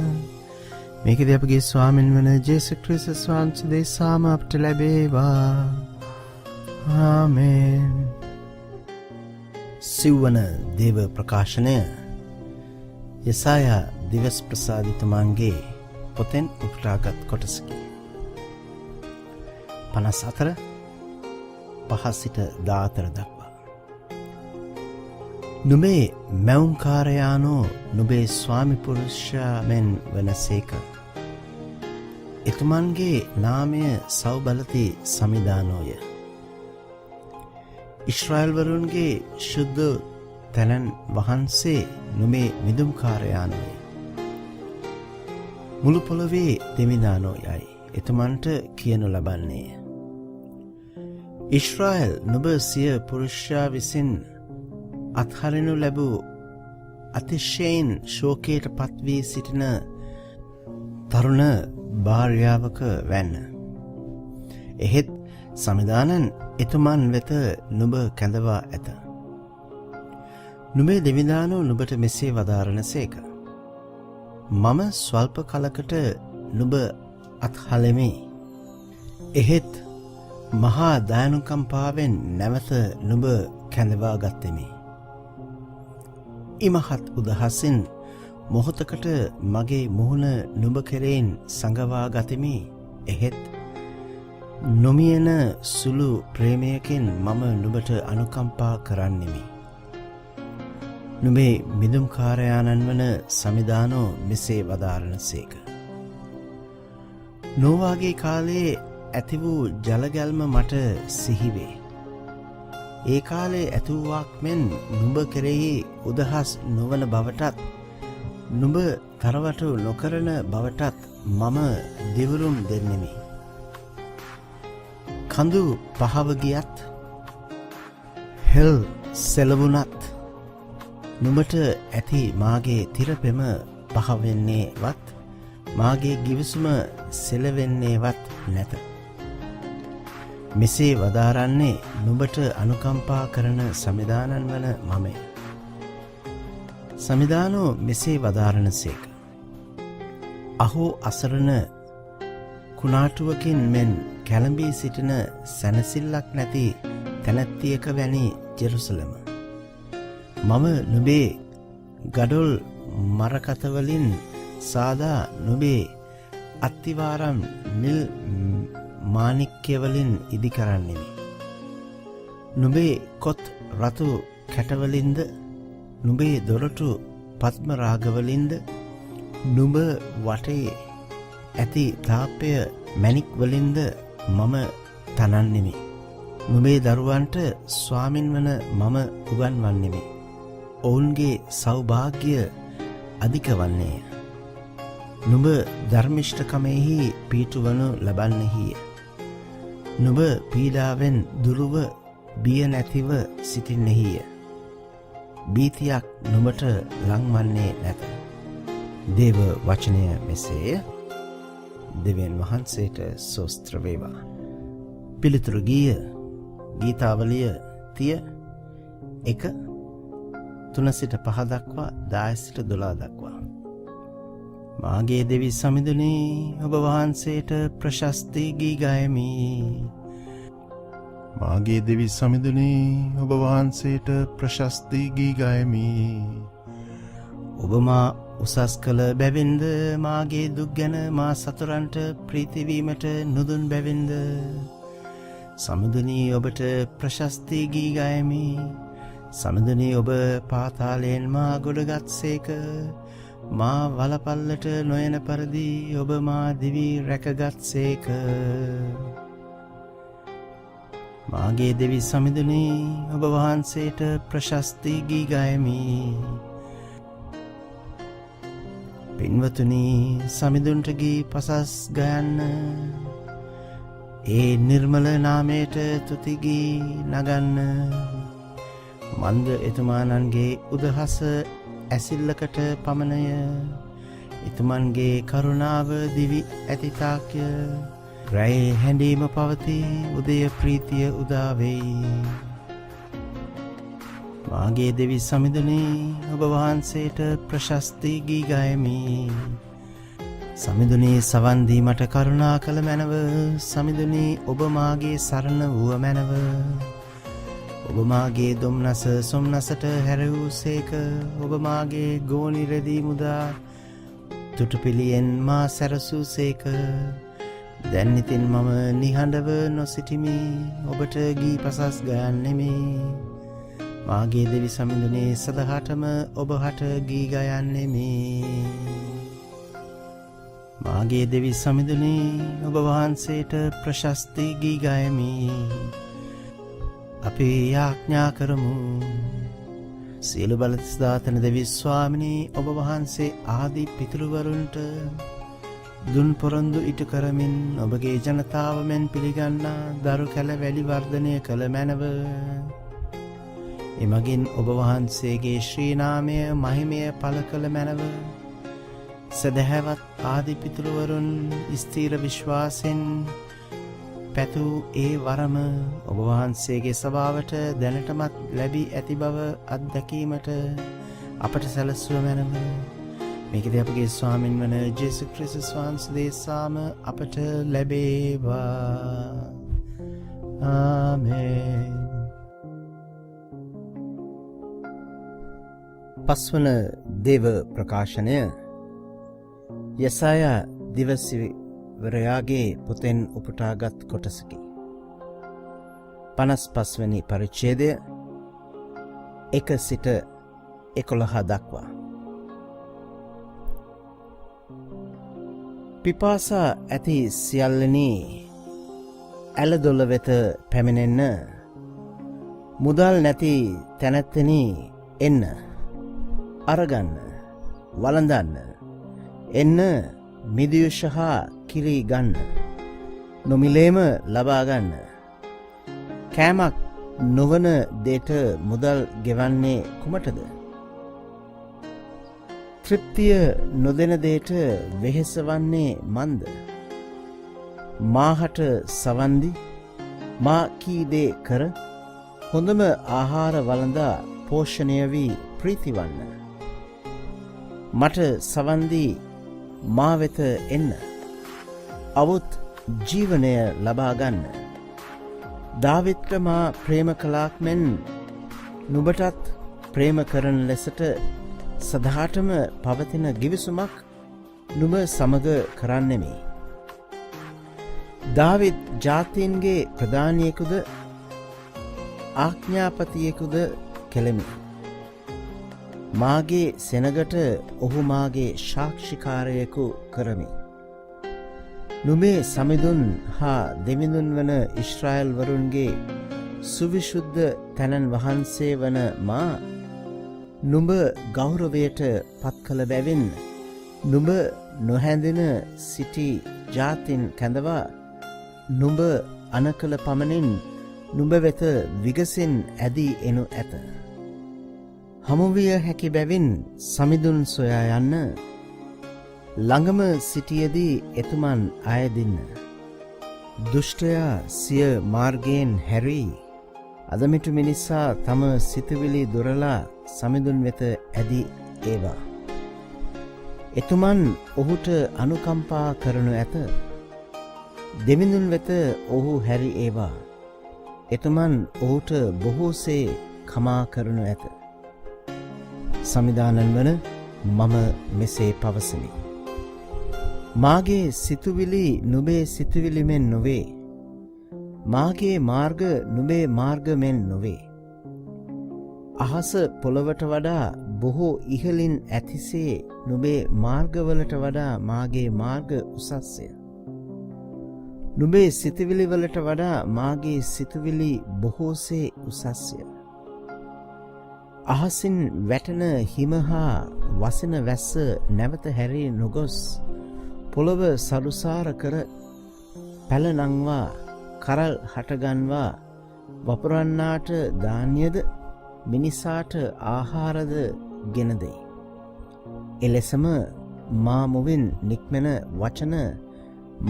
මේකද අපගේ ස්වාමින් වන ජේසුස් ක්‍රිස්තුස් වහන්සේ දෙසාම අපට ලැබේවා. ආමේන්. සිව්වන දේව ප්‍රකාශනය යසායා දිවස් ප්‍රසාදිතමන්ගේ පොතෙන් උපුටාගත් කොටසකි. 54 5 සිට 14 දක්වා. නුඹේ මැවුම්කාරයානෝ නුඹේ ස්වාමි පුරුෂයා මෙන් වනසේක. එතුමන්ගේ නාමය සෞබලති සමිදානෝය. ඊශ්‍රායල් වරුන්ගේ ශුද්ධ තැනන් වහන්සේ නුඹේ මිදුම්කාරයාණෝය. මුළු පොළොවේ දෙවිදානෝ යයි එතුමන්ට කියනු ලබන්නේය. ඊශ්‍රායල් නුඹ සිය පුරුෂයා විසින් අත්හරිනු ලැබූ අතිශයින් ශෝකයට පත්වී සිටින තරුණ භාර්යාවක වැන්න. එහෙත් සමිදානන් එතුමන් වෙත නුඹ කැඳවා ඇත. නුඹේ දෙවිදානෝ නුඹට මෙසේ වදාරන සේක. මම ස්වල්ප කලකට නුඹ අත්හලෙමි. එහෙත් මහා දයානුකම්පාවෙන් නැවත නුඹ කැඳවා ගත්තෙමි. ඉමහත් උදහසින් මොහොතකට මගේ මුහුණ නුඹ කෙරෙන් සඟවා ගතිමි. එහෙත් නොමියන සුළු ප්‍රේමයකින් මම නුඹට අනුකම්පා කරන්නෙමි. නුඹේ මිදුම්කාරයාණන් වන සමිදානෝ මෙසේ වදාරන සේක. නෝවාගේ කාලයේ ඇති වූ ජලගැල්ම මට සිහිවේ. ඒ කාලේ ඇතුවාක් මෙන් නුඹ කෙරෙහි උදහස් නොවන බවටත් නුඹ තරවටු නොකරන බවටත් මම දිවුරුම් දෙන්නෙමි. කඳු පහව ගියත් හෙල් සෙලවුණත් නුඹට ඇති මාගේ තිරපෙම පහවෙන්නේවත් මාගේ ගිවිසුම සෙලවෙන්නේවත් නැත. මෙසේ වදාරන්නේ නුඹට අනුකම්පා කරන සමිදානන් වන මමය. සමිදානෝ මෙසේ වදාරන සේක. අහෝ අසරණ කුණාටුවකින් මෙන් කැළඹී සිටින සැනසිල්ලක් නැති තැනැත්තියක වැනි ජෙරුසලම. මම නුඹේ ගඩොල් මරකතවලින් සාදා නුඹේ අත්තිවාරම් නිල් මාණික්‍යවලින් ඉදි කරන්නෙමි. නුඹේ කොත් රතු කැටවලින්ද නුඹේ දොරටු පත්ම රාගවලින්ද නුඹ වටේ ඇති තාප්පය මැණික් වලින්ද මම තනන්නෙමි. නුඹේ දරුවන්ට ස්වාමින් වන මම උගන්වන්නෙමි. ඔවුන්ගේ සෞභාග්‍ය අධික වන්නේය. නුඹ ධර්මිෂ්ඨකමෙහි පීඨවනු ලබන්නෙහිය. නුඹ පීඩාවෙන් දුරුව බිය නැතිව සිටින්නෙහිය. බීතියක් නුඹට ලංවන්නේ නැත. දේව වචනය මෙසේය. දෙවියන් වහන්සේට ස්තෝත්‍ර වේවා. පිළිතුරු ගීය ගීතාවලිය 1 සිට 5 දක්වා 10 සිට 12 දක්වා. මාගේ දෙවි සමිඳුනේ ඔබ වහන්සේට ප්‍රශස්ති ගී ගයමි. මාගේ දෙවි සමිඳුනේ ඔබ වහන්සේට ප්‍රශස්ති ගී ගයමි. ඔබ මා උසස් කළ බැවින්ද මාගේ දුක් ගැන මා සතුරන්ට ප්‍රීතිවීමට නුදුන් බැවින්ද සමිඳුනී ඔබට ප්‍රශස්ති ගී ගයමි. සමිඳුනී ඔබ පාතාලයෙන් මා ගොඩගත්සේක. මා වලපල්ලට නොයන පරිදි ඔබ මා දිවි රැකගත්සේක. මාගේ දෙවි සමිඳුනී ඔබ වහන්සේට ප්‍රශස්ති ගී ගයමි. පින්වතුනි සමිඳුන්ට ගී පසස් ගයන්න. ඒ නිර්මල නාමයට තුති ගී නගන්න. මන්ද එතුමානන්ගේ උදහස ඇසිල්ලකට පමණය. එතුමන්ගේ කරුණාව දිවි ඇතිතාක්ය. රැයේ හැඬීම පවතී උදය ප්‍රීතිය උදාවෙයි. මාගේ දෙවි සමිඳුනේ ඔබ වහන්සේට ප්‍රශස්ති ගී ගයමි. සමිඳුනේ සවන් දී මට කරුණා කළ මැනව. සමිඳුනේ ඔබ මාගේ සරණ වූ මැනව. ඔබ මාගේ දුම්නස සොම්නසට හැරවූසේක. ඔබ මාගේ ගෝනි රෙදි මුදා තුටුපිළියෙන් මා සැරසූසේක. දැන් ඉතින් මම නිහඬව නොසිටිමි. ඔබට ගී පසස් ගයන්නෙමි. මාගේ දෙවි සමිඳුනේ සදහටම ඔබ හට ගී ගයන්නෙමි. මාගේ දෙවි සමිඳුනේ ඔබ වහන්සේට ප්‍රශස්ති ගී ගයමි. අපි යාඥා කරමු. සියලු බලස්දාතන දෙවි ස්වාමිනී ඔබ වහන්සේ ආදී පිතෘවරුන්ට දුන් පොරොන්දු ඉටු කරමින් ඔබගේ ජනතාව මෙන් පිළිගන්නා දරු කැල වැඩි වර්ධනය කළ මැනව. එමගින් ඔබ වහන්සේගේ ශ්‍රී නාමය මහිමය පළ කළ මැනව. සදහැවත් ආදී පිතෘවරුන් ස්ථීර විශ්වාසෙන් පැතු ඒ වරම ඔබ වහන්සේගේ සභාවට දැනටමත් ලැබී ඇති බව අත්දැකීමට අපට සැලසුව මැනව. මේකද අපගේ ස්වාමින් වන ජේසු ක්‍රිස්තුස් වහන්සේ දේශාම අපට ලැබේවා. ආමේන්. පස්වන දේව ප්‍රකාශනය යසායා දිවසිවරයාගේ පොතෙන් උපුටාගත් කොටසකි. 55 වෙනි පරිච්ඡේදය 1 සිට 11 දක්වා. පිපාසා ඇති සියල්ලනි ඇලදොල වෙත පැමිණෙන්න, මුදල් නැති තැනැත්තනි එන්න, අරගන්න, වළඳන්න එන්න, මිදියුෂ හා කිරි ගන්න, නොමිලේම ලබාගන්න. කෑමක් නොවන දේට මුදල් ගෙවන්නේ කුමටද? තෘප්තිය නොදෙන දේට වෙහෙස වන්නේ මන්ද? මාහට සවන්දි මා කී දේ කර හොඳම ආහාර වළඳා පෝෂණය වී ප්‍රීතිවන්න. මට සවන්දී මා වෙත එන්න, අවුත් ජීවනය ලබා ගන්න. දාවිත්ට මා ප්‍රේම කලාක් මෙන් නුඹටත් ප්‍රේම කරන ලෙසට සදාටම පවතින ගිවිසුමක් නුඹ සමග කරන්නෙමි. දාවිත් ජාතීන්ගේ ප්‍රධානියෙකුද ආඥාපතියෙකුද කෙලෙමි. මාගේ සෙනගට ඔහු මාගේ සාක්ෂිකාරයෙකු කරමි. නුඹේ සමිඳුන් හා දෙවිඳුන් වන ඊශ්‍රායල් වරුන්ගේ සුවිශුද්ධ තැනන් වහන්සේ වන මා නුඹ ගෞරවයට පත් කළ බැවින් නුඹ නොහැඳෙන සිටි ජාතින් කැඳවා නුඹ අනකල පමණින් නුඹ වෙත විගසින් ඇදී එනු ඇත. හමුවිය හැකි බැවින් සමිඳුන් සොයා යන්න, ළඟම සිටියදී එතුමන් අයදින්න. දුෂ්ටයා සිය මාර්ගයෙන් හැරී අදමිටු මිනිසා තම සිතුවිලි දුරලා සමිඳුන් වෙත ඇදී ඒවා. එතුමන් ඔහුට අනුකම්පා කරනු ඇත. දෙවිඳුන් වෙත ඔහු හැරි ඒවා. එතුමන් ඔහුට බොහෝසේ කමා කරනු ඇත. සමිදානන් වන මම මෙසේ පවසමි. මාගේ සිතුවිලි නුඹේ සිතුවිලි මෙන් නොවේ. මාගේ මාර්ග නුඹේ මාර්ග මෙන් නොවේ. අහස පොළවට වඩා බොහෝ ඉහළින් ඇතිසේ නුඹේ මාර්ගවලට වඩා මාගේ මාර්ග උසස්ය. නුඹේ සිතුවිලි වලට වඩා මාගේ සිතුවිලි බොහෝසේ උසස්ය. අහසින් වැටෙන හිම හා වසන වැස්ස නැවත හැරී නොගොස් පොළව සරුසාර කර පැලනංවා කරල් හටගන්වා වපුරන්නාට ධාන්‍යද මිනිසාට ආහාරද ගෙන දෙයි. එලෙසම මා මුවින් නික්මෙන වචන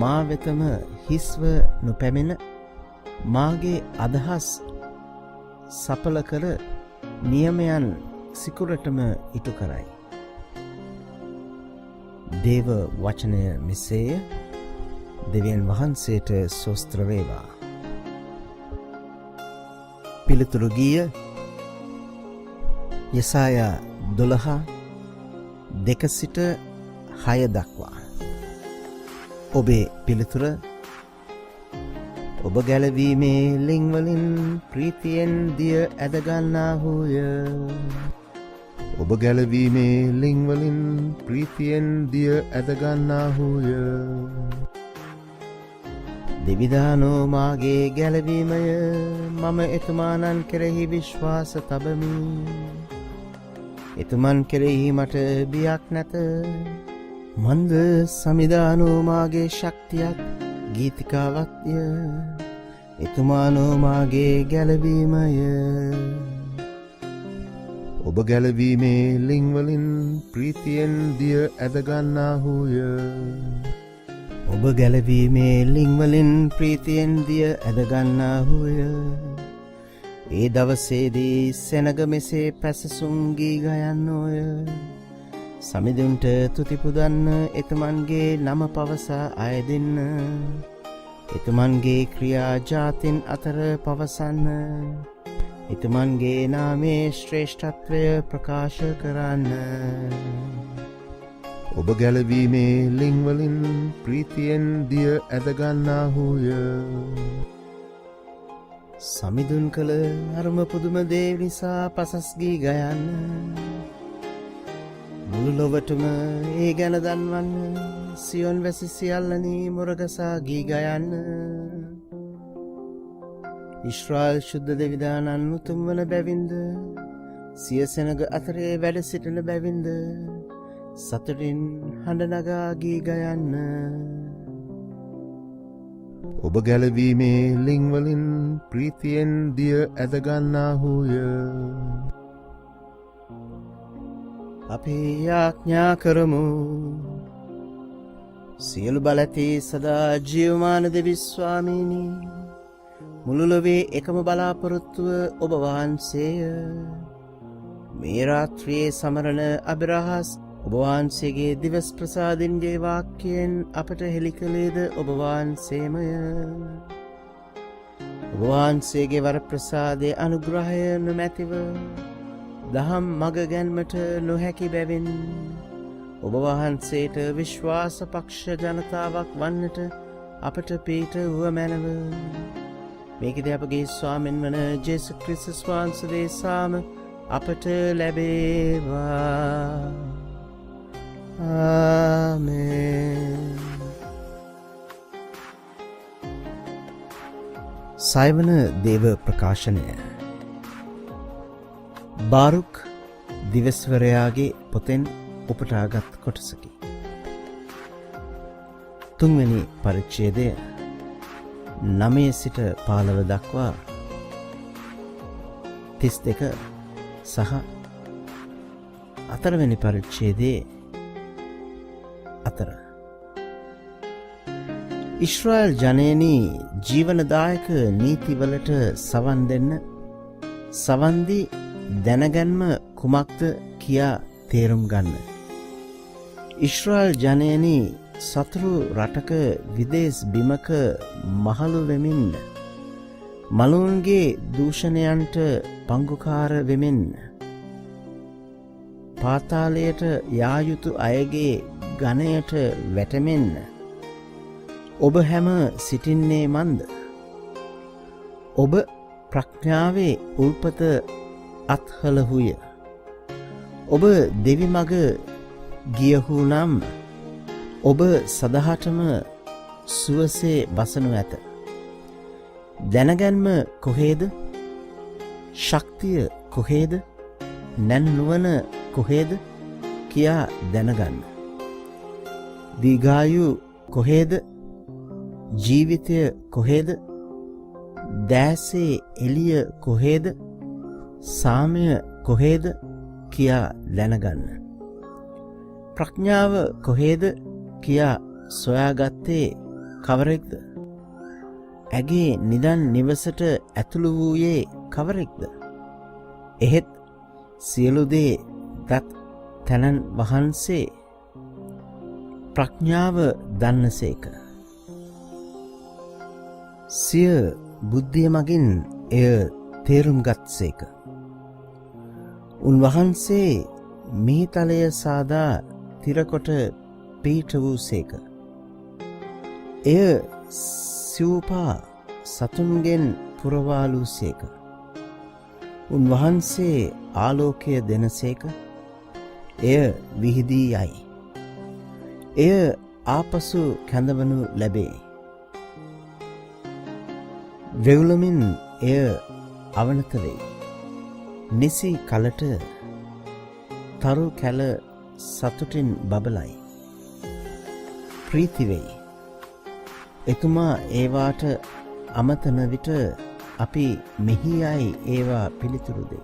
මා වෙතම හිස්ව නොපැමිණ මාගේ අදහස් සඵල කර නියමයන් සිකුරටම ඉටු කරයි. දේව වචනය මෙසේය. දෙවියන් වහන්සේට ස්තෝත්‍ර වේවා. පිළිතුරු ගීය යසායා 12 සිට 6 දක්වා. ඔබේ පිළිතුර: ඔබ ගැලවීමේ ලිංවලින් ප්‍රීතියෙන් දිය ඇදගන්නාහුය. ඔබ ගැලවීමේ ලිංවලින් ප්‍රීතියෙන් දිය ඇදගන්නාහුය. දෙවිදානෝ මාගේ ගැලවීමය මම එතුමානන් කෙරෙහි විශ්වාස තබමි. එතුමන් කෙරෙහි මට බියක් නැත. මන්ද සමිදානෝ මාගේ ශක්තියක් ගීතිකාවත්ය. එතුමානෝ මාගේ ගැලවීමය. ඔබ ගැලවීමේ ලිංවලින් ප්‍රීතියෙන් දිය ඇදගන්නාහුය. ඔබ ගැලවීමේ ලිංවලින් ප්‍රීතියෙන් දිය ඇදගන්නාහුය. ඒ දවසේදී සෙනග මෙසේ පැසසුම් ගී ගයන්නෝය. සමිඳුන්ට තුතිපුදන්න එතුමන්ගේ නම පවසා අයදින්න. එතුමන්ගේ ක්‍රියා ජාතින් අතර පවසන්න. එතුමන්ගේ නාමේ ශ්‍රේෂ්ඨත්වය ප්‍රකාශ කරන්න. ඔබ ගැලවීමේ ලිංවලින් ප්‍රීතියෙන් දිය ඇදගන්නාහුය. සමිඳුන් කළ අරුම පුදුම දේ නිසා පසස්ගී ගයන්න. මුළු ලොවටම ඒ ගැන දන්වන්න. සියොන් වැසි සියල්ලනී මුරගසා ගී ගයන්න. ඉශ්‍රායල් ශුද්ධ දෙවිදානන් උතුම් වන බැවින්ද, සිය සෙනග අතරේ වැඩ සිටින බැවින්ද, සතුටින් හඬනගා ගී ගයන්න. ඔබ ගැලවීමේ ලිංවලින් ප්‍රීතියෙන් දිය ඇදගන්නාහුය. අපි යාඥා කරමු. සියලු බලැති සදා ජීවමාන දෙවි ස්වාමීනි, මුළු ලොවේ එකම බලාපොරොත්තුව ඔබ වහන්සේය. මේ රාත්‍රියේ සමරන අබිරහස් ඔබ වහන්සේගේ දිවස් ප්‍රසාදින්ගේ වාක්‍යයෙන් අපට හෙළි කළේද ඔබ වහන්සේමය. ඔබ වහන්සේගේ වර ප්‍රසාදයේ අනුග්‍රහය නොමැතිව දහම් මග ගැන්මට නොහැකි බැවින් ඔබ වහන්සේට විශ්වාස පක්ෂ ජනතාවක් වන්නට අපට පීඨ වුව මැනව. මේකද අපගේ ස්වාමීන් වන ජේසු ක්‍රිස්තුස් වහන්සේ සාම අපට ලැබේවා. ආමේන්. සයවන දේව ප්‍රකාශනය. බාරුක් දිවස්වරයාගේ පොතෙන් උපුටාගත් කොටසකි. 3 වෙනි පරිච්ඡේදය 9 සිට 15 දක්වා 32 සහ 4 වෙනි පරිච්ඡේදයේ 4. ඉශ්‍රායල් ජනයනි, ජීවනදායක නීතිවලට සවන් දෙන්න. සවන් දී දැනගන්ම කුමක්ද කියා තේරුම් ගන්න. ඉශ්‍රායල් ජනයනි, සතුරු රටක විදේශ බිමක මහලු වෙමින්, මලුන්ගේ දූෂණයන්ට පංගුකාර වෙමින්, පාතාලයට යා යුතු අයගේ ගණයට වැටෙමින් ඔබ හැම සිටින්නේ මන්ද? ඔබ ප්‍රඥාවේ උල්පත අත්හලහුය. ඔබ දෙවි මග ගියහු නම් ඔබ සදහටම සුවසේ බසනු ඇත. දැනගන්ම කොහේද? ශක්තිය කොහේද? නැන්නුවන කොහේද කියා දැනගන්න. දීගායු කොහේද? ජීවිතය කොහේද? දෑසේ එළිය කොහේද? සාමය කොහේද කියා දැනගන්න. ප්‍රඥාව කොහේද කියා සොයාගත්තේ කවරෙක්ද? ඇගේ නිදන් නිවසට ඇතුළු වූයේ කවරෙක්ද? එහෙත් සියලු දේ දත් තැනන් වහන්සේ ප්‍රඥාව දන්නසේක. සිය බුද්ධිය මගින් එය තේරුම් ගත්සේක. උන්වහන්සේ මීතලය සාදා තිරකොට පීඨ වූසේක. එය සිව්පා සතුන්ගෙන් පුරවාලූසේක. උන්වහන්සේ ආලෝකය දෙනසේක. එය විහිදී යයි. එය ආපසු කැඳවනු ලැබේ. වෙවුලමින් එය අවනත වෙයි. නිසි කලට තරු කැල සතුටින් බබලයි. ප්‍රීති වෙයි. එතුමා ඒවාට අමතන විට අපි මෙහියයි ඒවා පිළිතුරු දෙයි.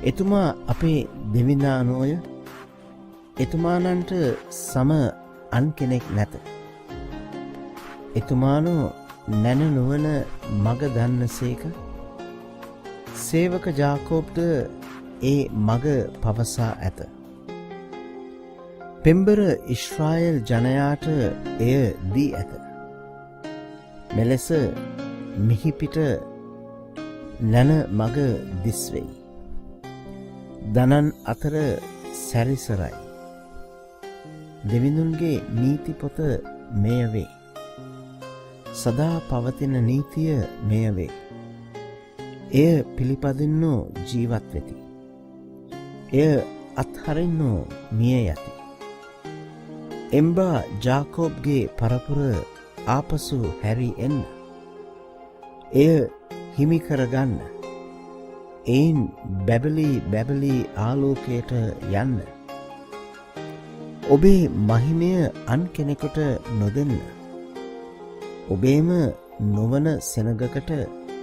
එතුමා අපේ දෙවිඳානෝය. එතුමානන්ට සම අන් කෙනෙක් නැත. එතුමානෝ නැන නොවන මග දන්නසේක. සේවක ජාකෝබ්ද ඒ මග පවසා ඇත. පෙම්බර ඊශ්‍රායෙල් ජනයාට එය දී ඇත. මෙලෙස මිහිපිට නැන මග දිස්වෙයි. දනන් අතර සැරිසරයි. දෙවිඳුන්ගේ නීති පොත මෙය වේ. සදා පවතින නීතිය මෙය වේ. එය පිළිපදින්නෝ ජීවත් වෙති. එය අත්හරින්නෝ මිය යති. එම්බා ජාකෝබ්ගේ පරපුර ආපසු හැරී එන්න. එය හිමි කරගන්න. එයින් බැබලී ආලෝකයට යන්න. ඔබේ මහිමය අන් කෙනෙකුට නොදෙන්න. ඔබේම නොවන සෙනගකට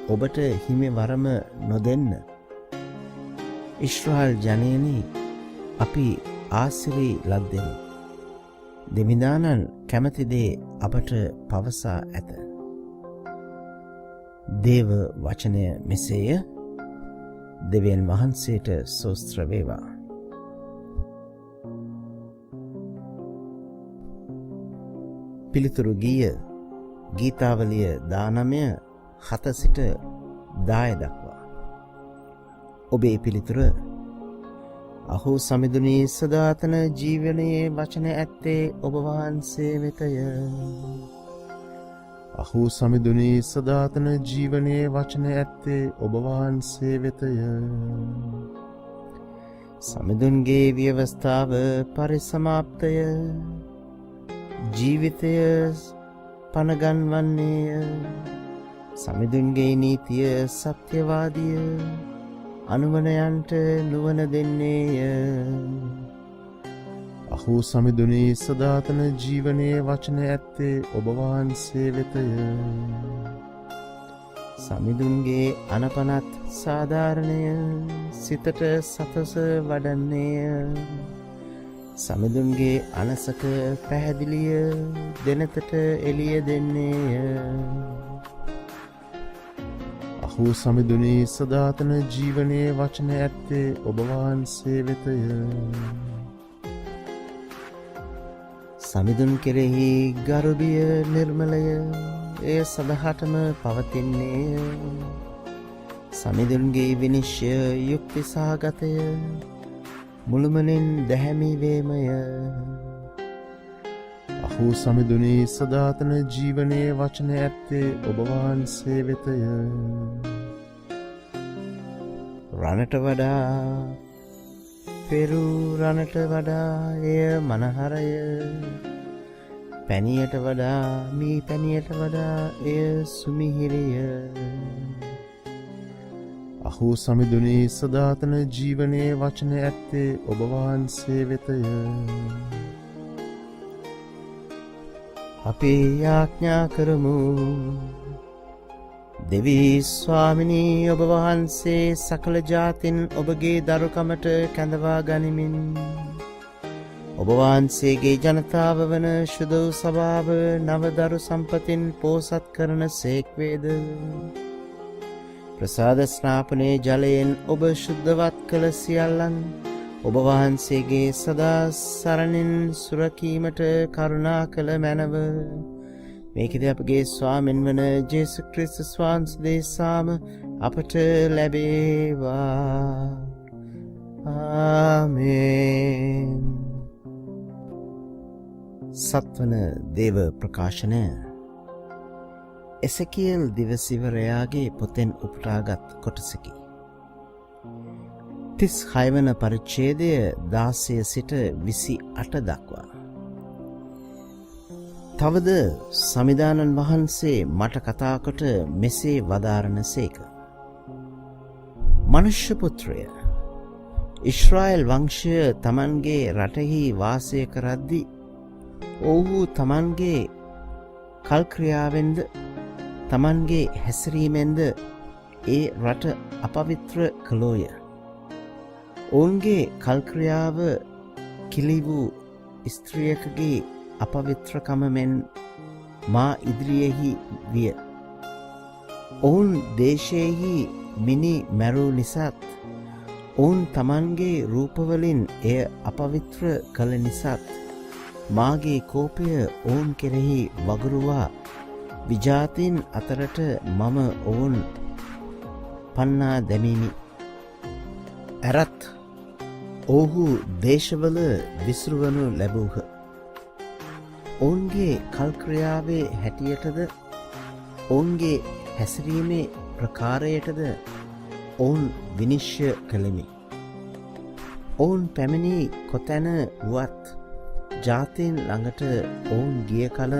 ඔබට හිමි වරම නොදෙන්න. ඊශ්‍රායෙල් ජනයනි, අපි ආසිරි ලද්දෙමු. දෙවිඳානන් කැමති දේ අපට පවසා ඇත. දේව වචනය මෙසේය. දෙවියන් වහන්සේට ස්තෝත්‍ර වේවා. පිළිතුරු ගීය ගීතාවලිය 19 7 සිට 10 දක්වා. ඔබේ පිළිතුර: අහෝ සමිඳුනි, සදාතන ජීවනයේ වචන ඇත්තේ ඔබ වහන්සේ වෙතය. අහෝ සමිඳුනි, සදාතන ජීවනයේ වචන ඇත්තේ ඔබ වහන්සේ වෙතය. සමිඳුන්ගේ ව්‍යවස්ථාව පරිසමාප්තය. ජීවිතය පනගන්වන්නේය. සමිඳුන්ගේ නීතිය සත්‍යවාදිය. අනුවනයන්ට නුවණ දෙන්නේය. අහෝ සමිඳුනි, සදාතන ජීවනයේ වචන ඇත්තේ ඔබ වහන්සේ වෙතය. සමිඳුන්ගේ අනපනත් සාධාරණය. සිතට සතස වඩන්නේය. සමිඳුන්ගේ අනසක පැහැදිලිය. දෙනතට එළිය දෙන්නේය. අහෝ සමිඳුනි, සදාතන ජීවනයේ වචන ඇත්තේ ඔබ වහන්සේ වෙතය. සමිඳුන් කෙරෙහි ගරුබිය නිර්මලය. එය සදහටම පවතින්නේය. සමිඳුන්ගේ විනිශ්චය යුක්ති සහගතය. මුළුමනින් දැහැමි වේමය. අහෝ සමිඳුනි, සදාතන ජීවනයේ වචන ඇත්තේ ඔබ වහන්සේ වෙතය. රණට වඩා පෙරු රණට වඩා එය මනහරය. පැණියට වඩා මී පැණියට වඩා එය සුමිහිරිය. අහෝ සමිඳුනි, සදාතන ජීවනයේ වචන ඇත්තේ ඔබ වහන්සේ වෙතය. අපි යාඥා කරමු. දෙවී ස්වාමිනී, ඔබ වහන්සේ සකල ජාතින් ඔබගේ දරුකමට කැඳවා ගනිමින් ඔබ වහන්සේගේ ජනතාව වන ශුද්ධ වූ සභාව නවදරු සම්පතින් පෝසත් කරන සේක්වේද. ප්‍රසාද ස්නාපනයේ ජලයෙන් ඔබ ශුද්ධවත් කළ සියල්ලන් ඔබ වහන්සේගේ සදා සරණින් සුරකීමට කරුණා කළ මැනව. මේකද අපගේ ස්වාමීන් වන ජේසු ක්‍රිස්තුස් වහන්සේ දේශාම අපට ලැබේවා. ආමේන්. සත්වන දේව ප්‍රකාශනය එසෙකියල් දිවසිවරයාගේ පොතෙන් උපුටාගත් කොටසකි. 36 වන පරිච්ඡේදය 16 සිට 28 දක්වා. තවද සමිදානන් වහන්සේ මට කතාකොට මෙසේ වදාරන සේක. මනුෂ්‍ය පුත්‍රය, ඉශ්‍රායල් වංශය තමන්ගේ රටෙහි වාසය කරද්දි ඔවුහු තමන්ගේ කල්ක්‍රියාවෙන්ද තමන්ගේ හැසිරීමෙන්ද ඒ රට අපවිත්‍ර කළෝය. ඔවුන්ගේ කල්ක්‍රියාව කිලි වූ ස්ත්‍රියකගේ අපවිත්‍රකම මෙන් මා ඉදිරියෙහි විය. ඔවුන් දේශයෙහි මිනි මැරූ නිසාත් ඔවුන් තමන්ගේ රූපවලින් එය අපවිත්‍ර කළ නිසාත් මාගේ කෝපය ඔවුන් කෙරෙහි වගුරුවා විජාතින් අතරට මම ඔවුන් පන්නා දැමීමි. ඇරත් ඔවුහු දේශවල විසුරුවනු ලැබූහ. ඔවුන්ගේ කල්ක්‍රියාවේ හැටියටද ඔවුන්ගේ හැසිරීමේ ප්‍රකාරයටද ඔවුන් විනිශ්්‍ය කළෙමි. ඔවුන් පැමිණි කොතැන වුවත් ජාතීන් ළඟට ඔවුන් ගිය කල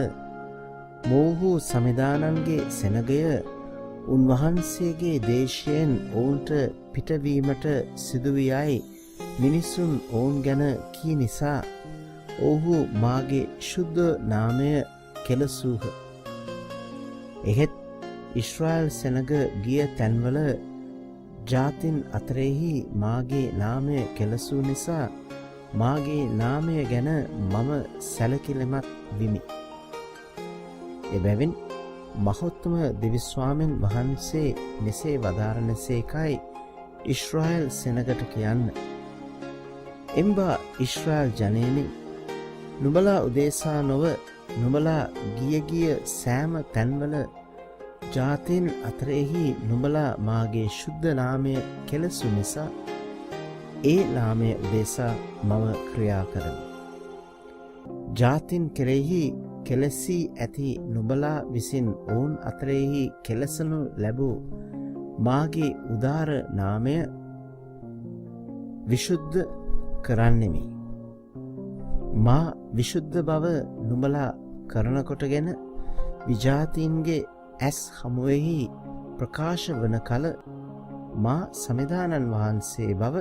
මොවුහු සමිදානන්ගේ සෙනගය උන්වහන්සේගේ දේශයෙන් ඔවුන්ට පිටවීමට සිදුවියයි මිනිස්සුන් ඔවුන් ගැන කී නිසා ඔවුහු මාගේ ශුද්ධ නාමය කෙලසූහ. එහෙත් ඉශ්‍රායල් සෙනග ගිය තැන්වල ජාතින් අතරෙහි මාගේ නාමය කෙලසූ නිසා මාගේ නාමය ගැන මම සැලකිලිමත් විමි. එබැවින් මහෝත්තම දෙවිස්වාමීන් වහන්සේ මෙසේ වදාරන සේකයි ඉශ්‍රායල් සෙනගට කියන්න. එම්බා ඉශ්‍රායල් ජනයනි, නුඹලා උදේසා නොව නුඹලා ගිය සෑම තැන්වල ජාතීන් අතරෙහි නුඹලා මාගේ ශුද්ධ නාමය කෙලසු නිසා ඒ නාමය උදෙසා මම ක්‍රියා කරමි. ජාතීන් කෙරෙහි කෙලසී ඇති නුඹලා විසින් ඔවුන් අතරෙහි කෙලසනු ලැබූ මාගේ උදාර නාමය විශුද්ධ කරන්නෙමි. මා විශුද්ධ බව නුඹලා කරනකොටගෙන විජාතීන්ගේ ඇස් හමුවෙහි ප්‍රකාශ වන කල මා සමිදානන් වහන්සේ බව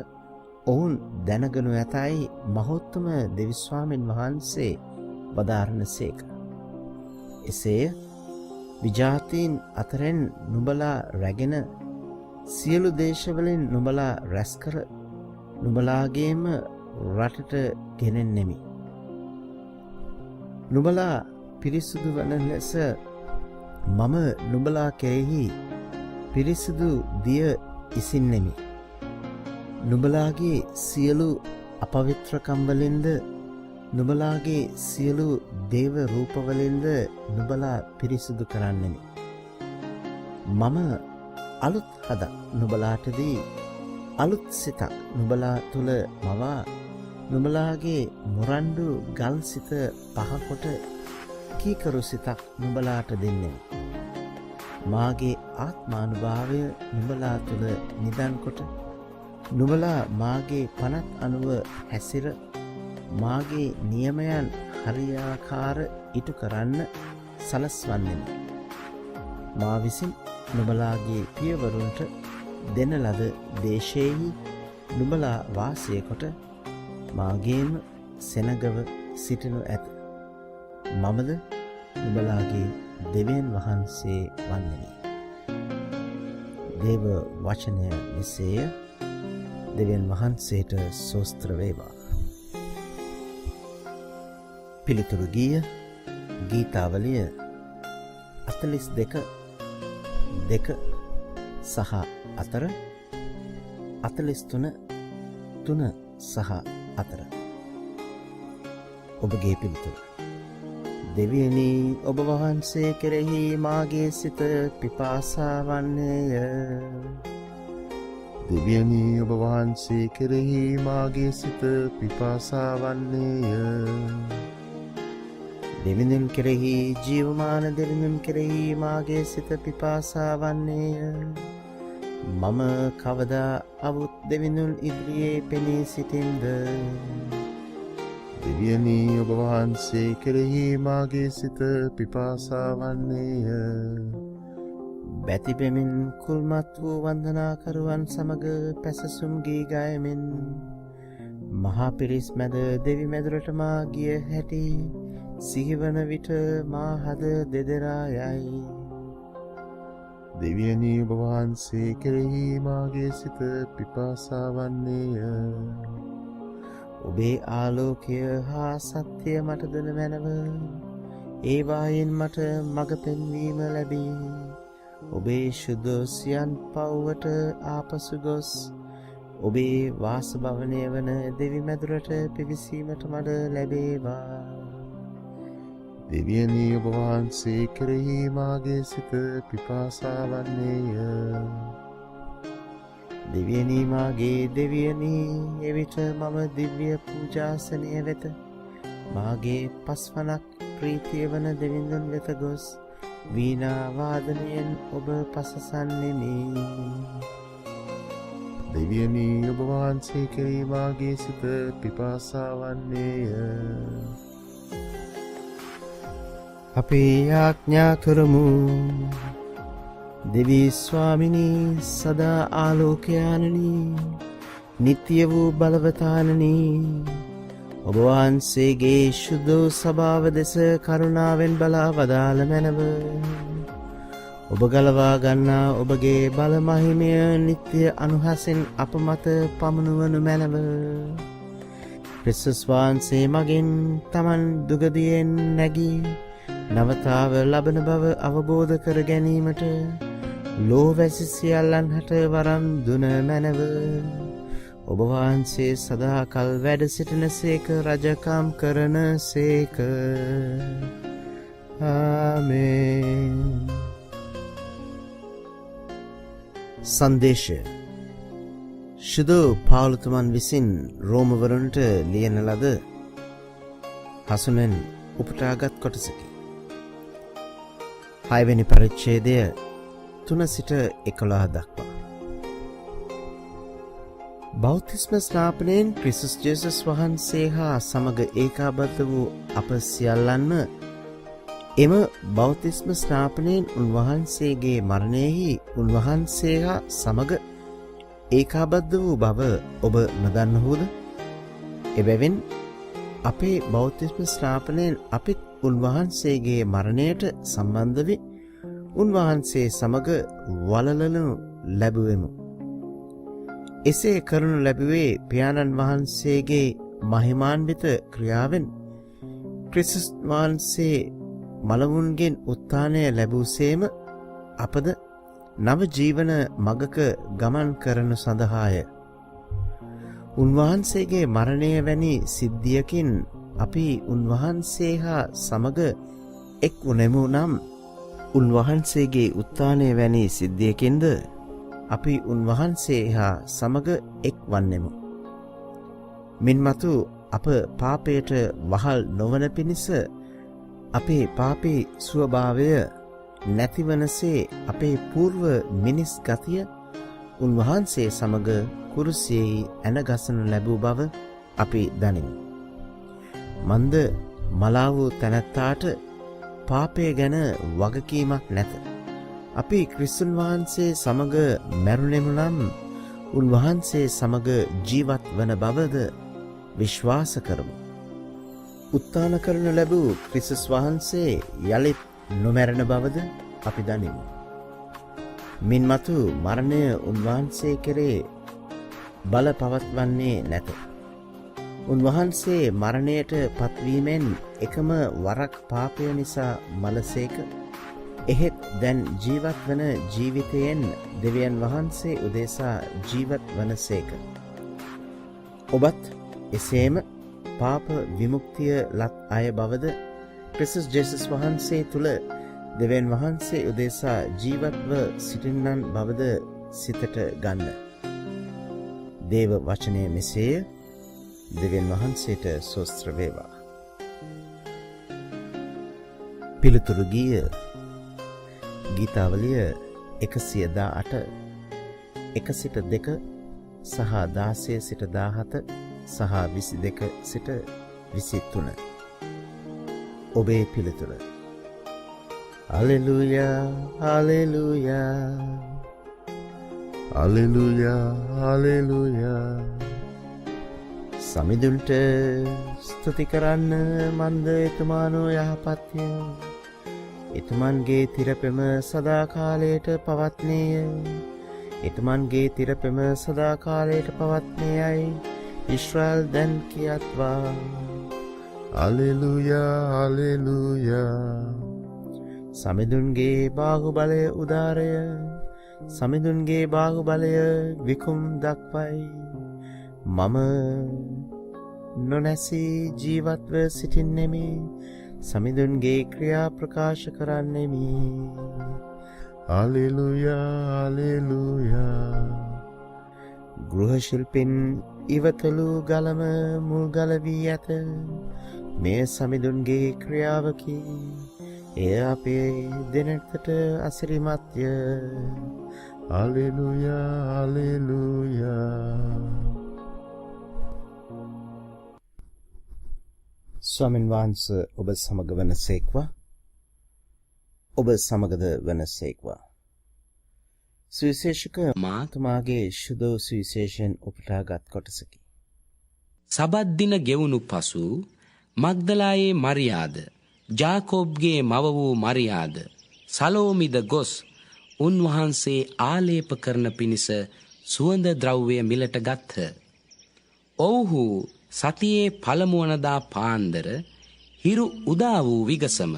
ඔවුන් දැනගනු ඇතයි මහෝත්තම දෙවිස්වාමීන් වහන්සේ වදාරන සේක. එසේය විජාතීන් අතරෙන් නුඹලා රැගෙන සියලු දේශවලින් නුඹලා රැස්කර නුඹලාගේම රටට ගෙනෙන්නෙමි. නුඹලා පිරිසුදු වන ලෙස මම නුඹලා කෙරෙහි පිරිසුදු දිය ඉසින්නෙමි. නුඹලාගේ සියලු අපවිත්‍රකම්වලින්ද නුඹලාගේ සියලු දේව රූපවලින්ද නුඹලා පිරිසුදු කරන්නෙමි. මම අලුත් හදක් නුඹලාටදී අලුත් සිතක් නුඹලා තුළ මවා නුඹලාගේ මොරණ්ඩු ගල් සිත පහකොට කීකරු සිතක් නුඹලාට දෙන්නෙමි. මාගේ ආත්මානුභාවය නුඹලා තුළ නිදන්කොට නුඹලා මාගේ පනත් අනුව හැසිර මාගේ නියමයන් හරියාකාර ඉටු කරන්න සලස්වන්නෙමි. මා විසින් නුඹලාගේ පියවරුන්ට දෙන ලද දේශයෙහි නුඹලා වාසය කොට මාගේම සෙනගව සිටිනු ඇත. මමද නුඹලාගේ දෙවියන් වහන්සේ වන්නෙමි. දේව වචනය මෙසේය. දෙවියන් වහන්සේට ස්තෝත්‍ර වේවා. පිළිතුරු ගීය ගීතාවලිය 42 2 සහ 4 43 3 සහ 4. ඔබගේ පිළිතුර. දෙවියනි, ඔබ වහන්සේ කෙරෙහි මාගේ සිත පිපාසා වන්නේය. දෙවියනි, ඔබ වහන්සේ කෙරෙහි මාගේ සිත පිපාසා වන්නේය. දෙවිඳුන් කෙරෙහි, ජීවමාන දෙවිඳුන් කෙරෙහි මාගේ සිත පිපාසා වන්නේය. මම කවදා අවුත් දෙවිඳුන් ඉදිරියේ පෙනී සිටින්ද? දෙවියනි ඔබ වහන්සේ කෙරෙහි මාගේ සිත පිපාසා වන්නේය. බැතිපෙමින් කුල්මත් වූ වන්දනාකරුවන් සමග පැසසුම් ගී ගයමින් මහා පිරිස් මැද දෙවි මැදුරට මා ගිය හැටි සිහිවන විට මා හද දෙදරා යයි. දෙවියනි ඔබ වහන්සේ කෙරෙහි මාගේ සිත පිපාසා වන්නේය. ඔබේ ආලෝකය හා සත්‍යය මට දෙන මැනව ඒවායෙන් මට මඟ පෙන්වීම ලැබී ඔබේ ශුද්ධෝසියන් පව්වට ආපසු ගොස් ඔබේ වාසභවනය වන දෙවි මැදුරට පිවිසීමට මට ලැබේවා. දෙවියනි ඔබ වහන්සේ කෙරෙහි මාගේ සිත පිපාසා වන්නේය. දෙවියනි මාගේ දෙවියනි එවිට මම දිව්‍ය පූජාසනය වෙත මාගේ පස්වනක් ප්‍රීතිය වන දෙවිඳුන් වෙත ගොස් වීණා වාදනයෙන් ඔබ පසසන්නෙමි. දෙවියනි ඔබ වහන්සේ කෙරෙහි මාගේ සිත පිපාසා වන්නේය. අපේ යාඥා කරමු. දෙවී ස්වාමිනී සදා ආලෝකයානනී නිත්‍ය වූ බලවතානනී ඔබ වහන්සේගේ ශුද්ධ සභාව දෙස කරුණාවෙන් බලා වදාළ මැනව. ඔබ ගලවා ගන්නා ඔබගේ බල මහිමය නිත්‍ය අනුහසින් අප මත පමුණුවනු මැනව. ක්‍රිස්තුස් වහන්සේ මගින් තමන් දුගදියෙන් නැගී නවතාව ලබන බව අවබෝධ කර ගැනීමට ලෝවැසි සියල්ලන් හට වරම් දුන මැනව. ඔබ වහන්සේ සදාකල් වැඩ සිටින සේක රජකම් කරන සේක. ආමේන්. සංදේශය ශුද්ධ පවුලතුමන් විසින් රෝමවරුන්ට ලියන ලද හසුනෙන් උපුටාගත් කොටසකි. 6 වෙනි පරිච්ඡේදය 3 සිට 11 දක්වා. බෞතිස්ම ස්නාපනයෙන් ක්‍රිස්තුස් ජේසුස් වහන්සේ හා සමග ඒකාබද්ධ වූ අප සියල්ලන්ම එම බෞතිස්ම ස්නාපනයෙන් උන්වහන්සේගේ මරණයෙහි උන්වහන්සේ හා සමග ඒකාබද්ධ වූ බව ඔබ නොදන්නහුද? එබැවින් අපේ බෞතිස්ම ස්නාපනයෙන් අපිත් උන්වහන්සේගේ මරණයට සම්බන්ධ වී උන්වහන්සේ සමග වලලනු ලැබුවෙමු. එසේ කරනු ලැබුවේ පියාණන් වහන්සේගේ මහිමාන්විත ක්‍රියාවෙන් ක්‍රිස්තුස් වහන්සේ මළවුන්ගෙන් උත්ථානය ලැබූසේම අපද නව ජීවන මගක ගමන් කරනු සඳහාය. උන්වහන්සේගේ මරණය වැනි සිද්ධියකින් අපි උන්වහන්සේ හා සමග එක් වුණෙමු නම් උන්වහන්සේගේ උත්ථානය වැනි සිද්ධියකින්ද අපි උන්වහන්සේ හා සමග එක් වන්නෙමු. මින්මතු අප පාපයට වහල් නොවන පිණිස අපේ පාපේ ස්වභාවය නැතිවනසේ අපේ పూర్ව මිනිස් ගතිය උන්වහන්සේ සමග කුරුසියෙහි ඇනගසනු ලැබූ බව අපි දනිමු. මන්ද මලා වූ තැනැත්තාට පාපය ගැන වගකීමක් නැත. අපි ක්‍රිස්තුන් වහන්සේ සමග මැරුණෙමු නම් උන්වහන්සේ සමග ජීවත් වන බවද විශ්වාස කරමු. උත්ථාන කරනු ලැබූ ක්‍රිස්තුස් වහන්සේ යළිත් නොමැරෙන බවද අපි දනිමු. මින්මතු මරණය උන්වහන්සේ කෙරේ බල පවත්වන්නේ නැත. උන්වහන්සේ මරණයට පත්වීමෙන් එකම වරක් පාපය නිසා මලසේක. එහෙත් දැන් ජීවත් වන ජීවිතයෙන් දෙවියන් වහන්සේ උදෙසා ජීවත් වනසේක. ඔබත් එසේම පාප විමුක්තිය ලත් අය බවද ක්‍රිස්තුස් ජේසුස් වහන්සේ තුළ දෙවියන් වහන්සේ උදෙසා ජීවත්ව සිටින්නන් බවද සිතට ගන්න. දේව වචනය මෙසේය. දෙවියන් වහන්සේට ස්තෝත්‍ර වේවා. පිළිතුරු ගීය ගීතාවලිය 118 1 සිට 2 සහ 16 සිට 17 සහ 22 සිට 23 ඔබේ පිළිතුර. හලෙලූයා හලෙලූයා හලෙලූයා හලෙලූයා. සමිඳුන්ට ස්තුති කරන්න මන්ද එතුමානෝ යහපත්ය. එතුමන්ගේ තිරපෙම සදාකාලයට පවත්නේය. එතුමන්ගේ තිරපෙම සදාකාලයට පවත්නේයයි ඉස්රායල් දැන් කියත්වා. Hallelujah hallelujah. සමිඳුන්ගේ බාහුබලය උදාරය. සමිඳුන්ගේ බාහුබලය විකුම් දක්වයි. මම නොනැසී ජීවත්ව සිටින්නෙමි. සමිඳුන්ගේ ක්‍රියා ප්‍රකාශ කරන්නෙමි. Hallelujah hallelujah. ගෘහශිල්පින් ඉවතලු ගලම මුල්ගල වී ඇත. මෙය සමිඳුන්ගේ ක්‍රියාවකි. එය අපේ දෙනටට අසිරිමත්ය. Hallelujah hallelujah. ස්වාමීන් වහන්සේ ඔබ සමග වනසේක්වා. ඔබ සමගද වනසේක්වා. සුවිශේෂක මාතුමාගේ ශුද්ධ සුවිශේෂයෙන් උපුටාගත් කොටසකි. සබත් දින ගෙවුණු පසු මග්දලායේ මරියාද ජාකෝබ්ගේ මව වූ මරියාද සලෝමිද ගොස් උන්වහන්සේ ආලේප කරන පිණිස සුවඳ ද්‍රව්‍ය මිලට ගත්හ. ඔව්හු සතියේ පළමුවනදා පාන්දර හිරු උදා වූ විගසම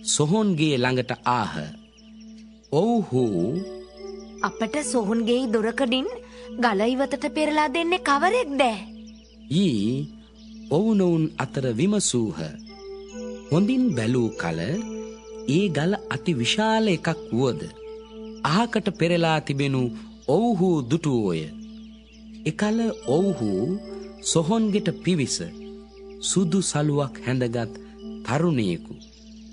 සොහොන්ගේ ළඟට ආහ. ඔව්හු අපට සොහොන්ගේ දොරකඩින් ගල ඉවතට පෙරලා දෙන්නේ කවරෙක්ද? ඊ ඔවුනොවුන් අතර විමසූහ. හොඳින් බැලූ කල ඒ ගල අති විශාල එකක් වුවද අහකට පෙරලා තිබෙනු ඔවුහු දුටුවෝය. එකල ඔවුහු සොහොන්ගෙට පිවිස සුදු සලුවක් හැඳගත් තරුණයෙකු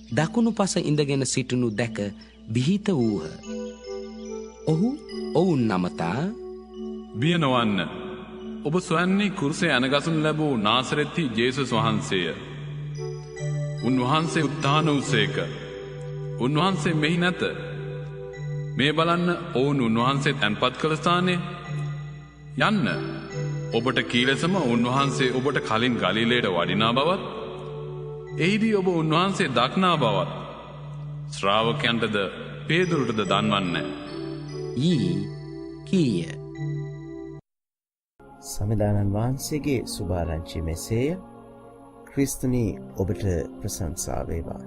දකුණු පස ඉඳගෙන සිටිනු දැක බිහිත වූහ. ඔහු ඔවුන් නමතා බිය නොවන්න. ඔබ සොයන්නේ කුරුසේ ඇනගසනු ලැබූ නාසරෙත්හි ජේසුස් වහන්සේය. උන්වහන්සේ උත්ථාන වූසේක. උන්වහන්සේ මෙහි නැත. මේ බලන්න ඔවුන් උන්වහන්සේ තැන්පත් කළ ස්ථානය. යන්න. ඔබට කීලෙසම උන්වහන්සේ ඔබට කලින් ගලිලයට වඩිනා බවත් එහිදී ඔබ උන්වහන්සේ දක්නා බවත් ශ්‍රාවකයන්ටද පේදුරුටද දන්වන්න. ඊ කීය. සමිදානන් වහන්සේගේ සුභාරංචි මෙසේය. ක්‍රිස්තුනි ඔබට ප්‍රශංසා වේවා.